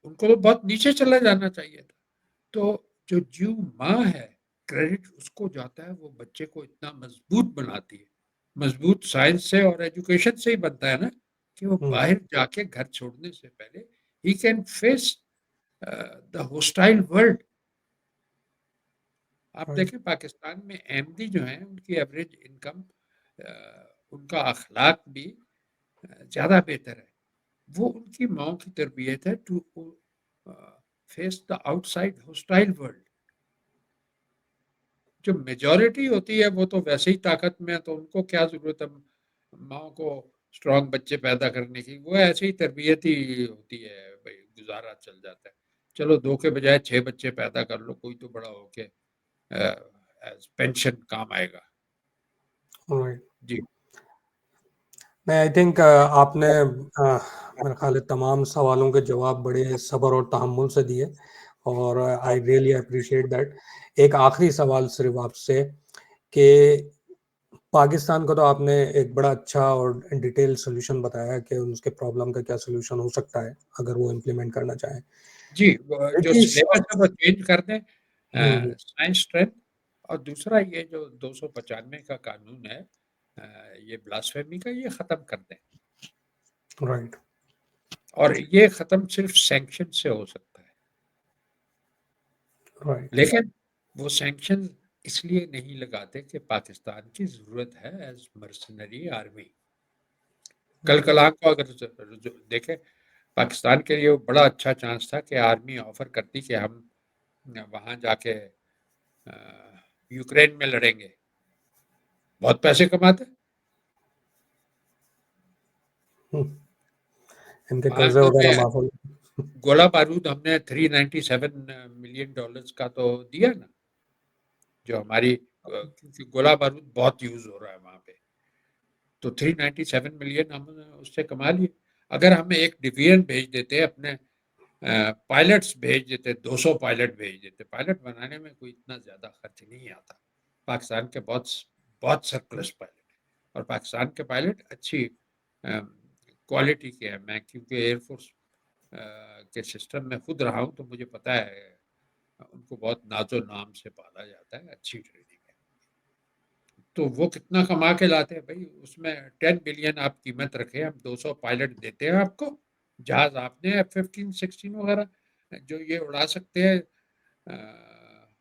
उनको तो बहुत नीचे चला जाना चाहिए था। तो जो ज्यू माँ है, क्रेडिट उसको जाता है, वो बच्चे को इतना मजबूत बनाती है। मजबूत साइंस से और एजुकेशन से ही बनता है ना, कि वो बाहर जाके घर छोड़ने से पहले he can face the hostile world. आप देखें पाकिस्तान में अहमदी जो हैं उनकी एवरेज इनकम, उनका अखलाक भी ज़्यादा बेहतर है। वो उनकी माँ की तरबियत है to face the outside hostile world. जो मेजॉरिटी होती है वो तो वैसे ही ताकत में है, तो उनको क्या ज़रूरत है माँ को स्ट्रॉन्ग बच्चे पैदा करने की। वो ऐसे ही तरबियत ही होती है, भाई गुजारा चल जाता है। चलो 2 के बजाय 6 बच्चे पैदा कर लो, कोई तो बड़ा होके एज पेंशन काम आएगा। जी। मैं आई थिंक आपने मेरा ख्याल है तमाम सवालों के जवाब बड़े सब्र और तहम्मुल से दिए, और आई रियली अप्रिशिएट दैट। एक आखिरी सवाल सिर्फ आपसे कि पाकिस्तान को तो आपने एक बड़ा अच्छा और डिटेल सोल्यूशन बताया कि उसके प्रॉब्लम का क्या सोल्यूशन हो सकता है अगर वो इम्प्लीमेंट करना चाहें। जी, जो सिलेबस है वो चेंज कर दें, साइंस स्ट्रेंथ। और दूसरा ये जो 295 का कानून है, ये ब्लास्फेमी का, ये खत्म कर दें। राइट। और ये खत्म सिर्फ सैंक्शन से हो सकता है। राइट। लेकिन वो सैंक्शन इसलिए नहीं लगाते कि पाकिस्तान की जरूरत है एज मर्सनरी आर्मी। कल कलाम को अगर जो देखें, पाकिस्तान के लिए बड़ा अच्छा चांस था कि आर्मी ऑफर करती कि हम वहां जाके यूक्रेन में लड़ेंगे, बहुत पैसे कमाते। इनके वहां कर्जे तो वगैरह माफ हो। गोला बारूद हमने $397 मिलियन का तो दिया ना, जो हमारी, क्योंकि गोला बारूद बहुत यूज हो रहा है वहां पे, तो 397 मिलियन हम उससे कमा लिए। अगर हम एक डिवीजन भेज देते, अपने पायलट्स भेज देते, 200 पायलट भेज देते। पायलट बनाने में कोई इतना ज़्यादा खर्च नहीं आता। पाकिस्तान के बहुत बहुत सरप्लस पायलट है, और पाकिस्तान के पायलट अच्छी क्वालिटी के हैं। मैं क्योंकि एयरफोर्स के सिस्टम में खुद रहा हूँ, तो मुझे पता है उनको बहुत नाजो नाम से पाला जाता है, अच्छी ट्रेनिंग है। तो वो कितना कमा के लाते हैं भाई, उसमें 10 बिलियन आप कीमत रखे, हम 200 पायलट देते हैं आपको, जहाज आपने F-15, 16 वगैरह जो ये उड़ा सकते हैं,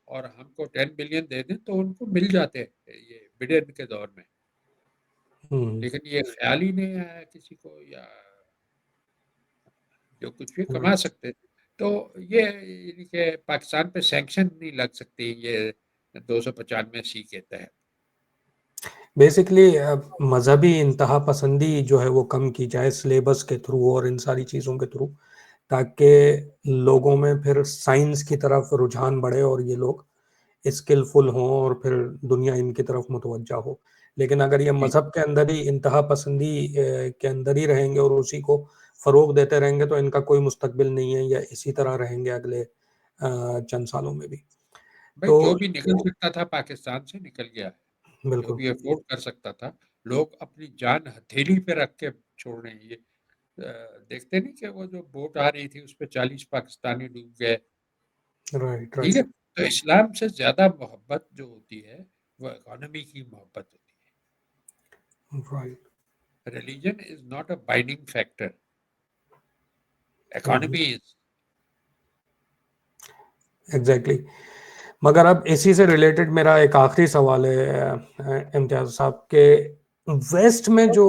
और हमको 10 बिलियन दे दें तो उनको मिल जाते हैं ये बिडेन के दौर में। लेकिन ये ख्याल ही नहीं आया किसी को, या जो कुछ भी कमा सकते थे। तो ये यानी कि पाकिस्तान पे सैंक्शन नहीं लग सकती ये 295 के तहत। बेसिकली मजहबी इंतहा पसंदी जो है वो कम की जाए सिलेबस के थ्रू और इन सारी चीज़ों के थ्रू, ताकि लोगों में फिर साइंस की तरफ रुझान बढ़े और ये लोग स्किलफुल हों और फिर दुनिया इनकी तरफ मुतवज्जा हो। लेकिन अगर ये मजहब के अंदर ही इंतहा पसंदी के अंदर ही रहेंगे और उसी को फरोग देते रहेंगे तो इनका कोई मुस्तकबिल नहीं है, या इसी तरह रहेंगे अगले चंद सालों में भी। भाई तो जो भी निकल सकता था पाकिस्तान से निकल गया है, जो बिल्कुल भी अफोर्ड कर सकता था, लोग अपनी जान हथेली पे रख के छोड़ रहे हैं। ये देखते नहीं कि वो जो बोट आ रही थी उस पर 40 पाकिस्तानी डूब गए। राइट ठीक है, राइट तो इस्लाम से ज्यादा मोहब्बत जो होती है वो इकोनॉमी की मोहब्बत होती राइट है। Religion is not a binding factor, economy is. Exactly. मगर अब इसी से रिलेटेड मेरा एक आखिरी सवाल है इम्तियाज साहब के, वेस्ट में जो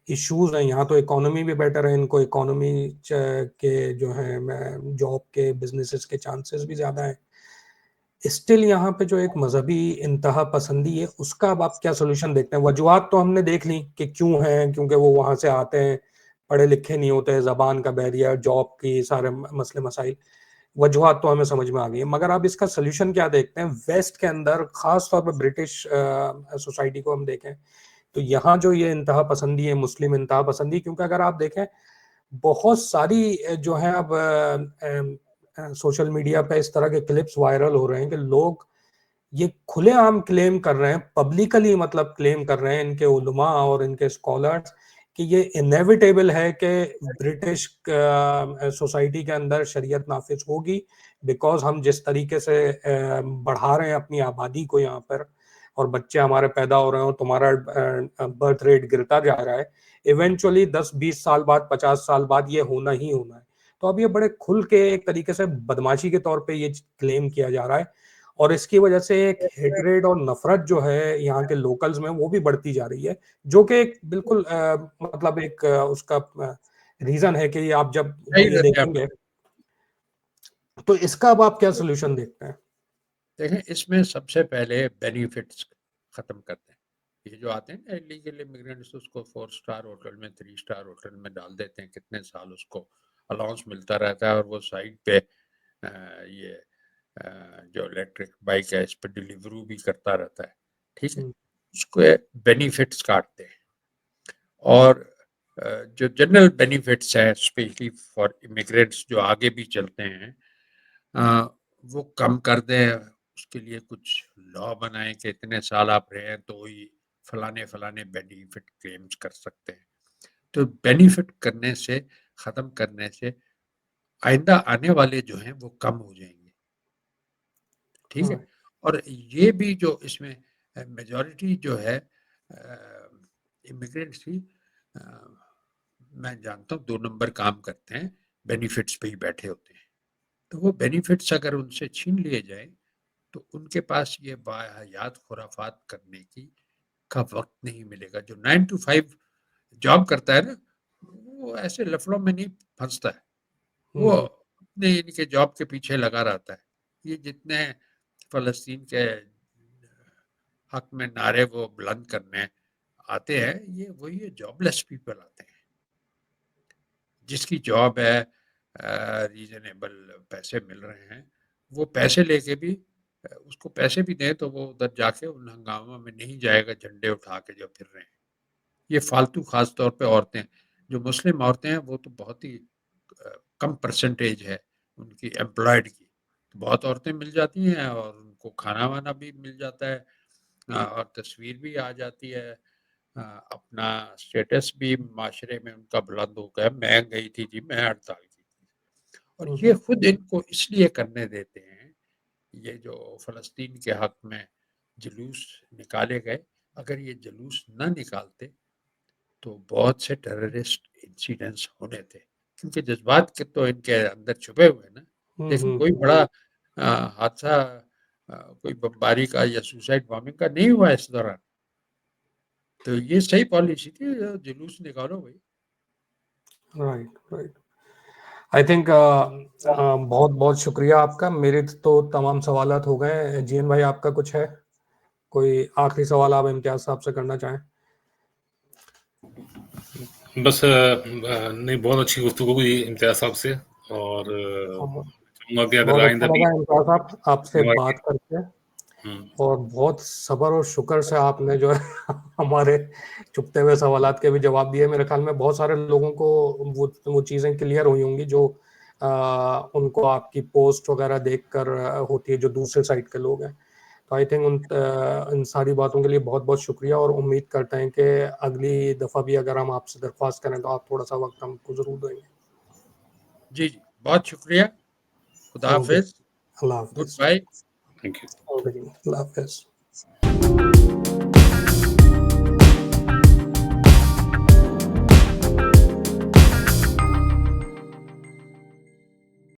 इश्यूज हैं, यहाँ तो इकोनॉमी भी बेटर है, इनको इकोनॉमी के जो है जॉब के बिजनेसेस के चांसेस भी ज़्यादा हैं। स्टिल यहाँ पे जो एक मजहबी इंतहा पसंदी है, उसका अब आप क्या सोल्यूशन देखते हैं? वजूहत तो हमने देख ली कि क्यों है, क्योंकि वो वहाँ से आते हैं, पढ़े लिखे नहीं होते, ज़बान का बैरियर, जॉब की सारे मसले मसाइल, वजूहत तो हमें समझ में आ गई है। मगर आप इसका सोल्यूशन क्या देखते हैं वेस्ट के अंदर, खास तौर पर ब्रिटिश सोसाइटी को हम देखें तो यहाँ जो ये इंतहा पसंदी है, मुस्लिम इंतहा पसंदी, क्योंकि अगर आप देखें बहुत सारी जो है अब सोशल मीडिया पे इस तरह के क्लिप्स वायरल हो रहे हैं कि लोग ये खुलेआम क्लेम कर रहे हैं, पब्लिकली मतलब क्लेम कर रहे हैं इनके उलमा और इनके स्कॉलर्स कि ये इनेविटेबल है कि ब्रिटिश सोसाइटी के अंदर शरीयत नाफिज होगी, बिकॉज हम जिस तरीके से बढ़ा रहे हैं अपनी आबादी को यहाँ पर, और बच्चे हमारे पैदा हो रहे हो, तुम्हारा बर्थ रेट गिरता जा रहा है, इवेंचुअली 10-20 साल बाद, 50 साल बाद ये होना ही होना है। तो अब ये बड़े खुल के एक तरीके से बदमाशी के तौर पे ये क्लेम किया जा रहा है, और इसकी वजह से एक हेट्रेड और नफरत जो है यहाँ के लोकल्स में वो भी बढ़ती जा रही है, जो कि एक बिल्कुल मतलब एक उसका रीजन है कि आप जब ये देखेंगे तो इसका अब आप क्या सोल्यूशन देखते हैं? देखें, इसमें सबसे पहले बेनिफिट्स खत्म करते हैं। ये जो आते हैं ना इलीगल इमिग्रेंट्स, उसको 4 स्टार होटल में, 3 स्टार होटल में डाल देते हैं, कितने साल उसको अलाउंस मिलता रहता है, और वो साइड पे ये जो इलेक्ट्रिक बाइक है इस पर डिलीवरी भी करता रहता है, ठीक है, उसको बेनिफिट्स काटते हैं। और जो जनरल बेनिफिट्स हैं स्पेशली फॉर इमिग्रेंट्स जो आगे भी चलते हैं, वो कम कर दें, उसके लिए कुछ लॉ बनाएं कि इतने साल आप रहे हैं तो ही फलाने फलाने बेनिफिट क्लेम्स कर सकते हैं। तो बेनिफिट करने से, ख़त्म करने से आइंदा आने वाले जो हैं वो कम हो जाएंगे, ठीक है। और ये भी जो इसमें मेजॉरिटी जो है इमिग्रेंट्स की, मैं जानता हूँ 2 नंबर काम करते हैं, बेनिफिट्स पे ही बैठे होते हैं। तो वो बेनिफिट्स अगर उनसे छीन लिए जाए तो उनके पास ये बाहयात खुराफात करने की का वक्त नहीं मिलेगा। जो 9 to 5 जॉब करता है ना, वो ऐसे लफड़ों में नहीं फंसता है, वो अपने इनके जॉब के पीछे लगा रहता है। ये जितने फलस्तीन के हक में नारे वो बुलंद करने आते हैं, ये वही जॉबलेस पीपल आते हैं, जिसकी जॉब है, रीजनेबल पैसे मिल रहे हैं, वो पैसे लेके भी उसको पैसे भी दें तो वो उधर जाके उन हंगामा में नहीं जाएगा, झंडे उठा के जो फिर रहे हैं। ये फालतू, खास तौर पे औरतें, जो मुस्लिम औरतें हैं वो तो बहुत ही कम परसेंटेज है उनकी एम्प्लॉयड की, तो बहुत औरतें मिल जाती हैं और उनको खाना वाना भी मिल जाता है, और तस्वीर भी आ जाती है, अपना स्टेटस भी माशरे में उनका बुलंद हो गया, मैं गई थी जी, मैं हड़ताल की थी। और ये खुद इनको इसलिए करने देते हैं, ये जो फ़लस्तीन के हक में जुलूस निकाले गए, अगर ये जुलूस ना निकालते तो बहुत से टेररिस्ट इंसिडेंट्स होने थे, क्योंकि जज्बात के तो इनके अंदर छुपे हुए हैं ना। लेकिन कोई बड़ा हादसा, कोई बमबारी का या सुसाइड बॉम्बिंग का नहीं हुआ इस दौरान। तो ये सही पॉलिसी थी, जुलूस निकालो भाई। राइट। आई थिंक बहुत बहुत शुक्रिया आपका। मेरे तो तमाम सवालात हो गए। जीएन भाई, आपका कुछ है, कोई आखिरी सवाल आप इम्तियाज साहब से करना चाहें? बस नहीं, बहुत अच्छी गुफ्तगू हुई इम्तियाज साहब से, और बहुत अच्छा लगा इम्तियाज साहब आपसे बात करके, और बहुत सब्र और शुक्र से आपने जो है हमारे छुपते हुए सवालात के भी जवाब दिए। मेरे ख्याल में बहुत सारे लोगों को वो चीज़ें क्लियर हुई होंगी जो उनको आपकी पोस्ट वगैरह देखकर होती है, जो दूसरे साइड के लोग हैं। तो आई थिंक इन सारी बातों के लिए बहुत बहुत शुक्रिया, और उम्मीद करते हैं कि अगली दफ़ा भी अगर हम आपसे दरख्वास्त करें तो आप थोड़ा सा वक्त हमको ज़रूर देंगे। जी जी, बहुत शुक्रिया। खुदा हाफिज, अल्लाह हाफिज। Good bye, thank you. Allah Hafiz.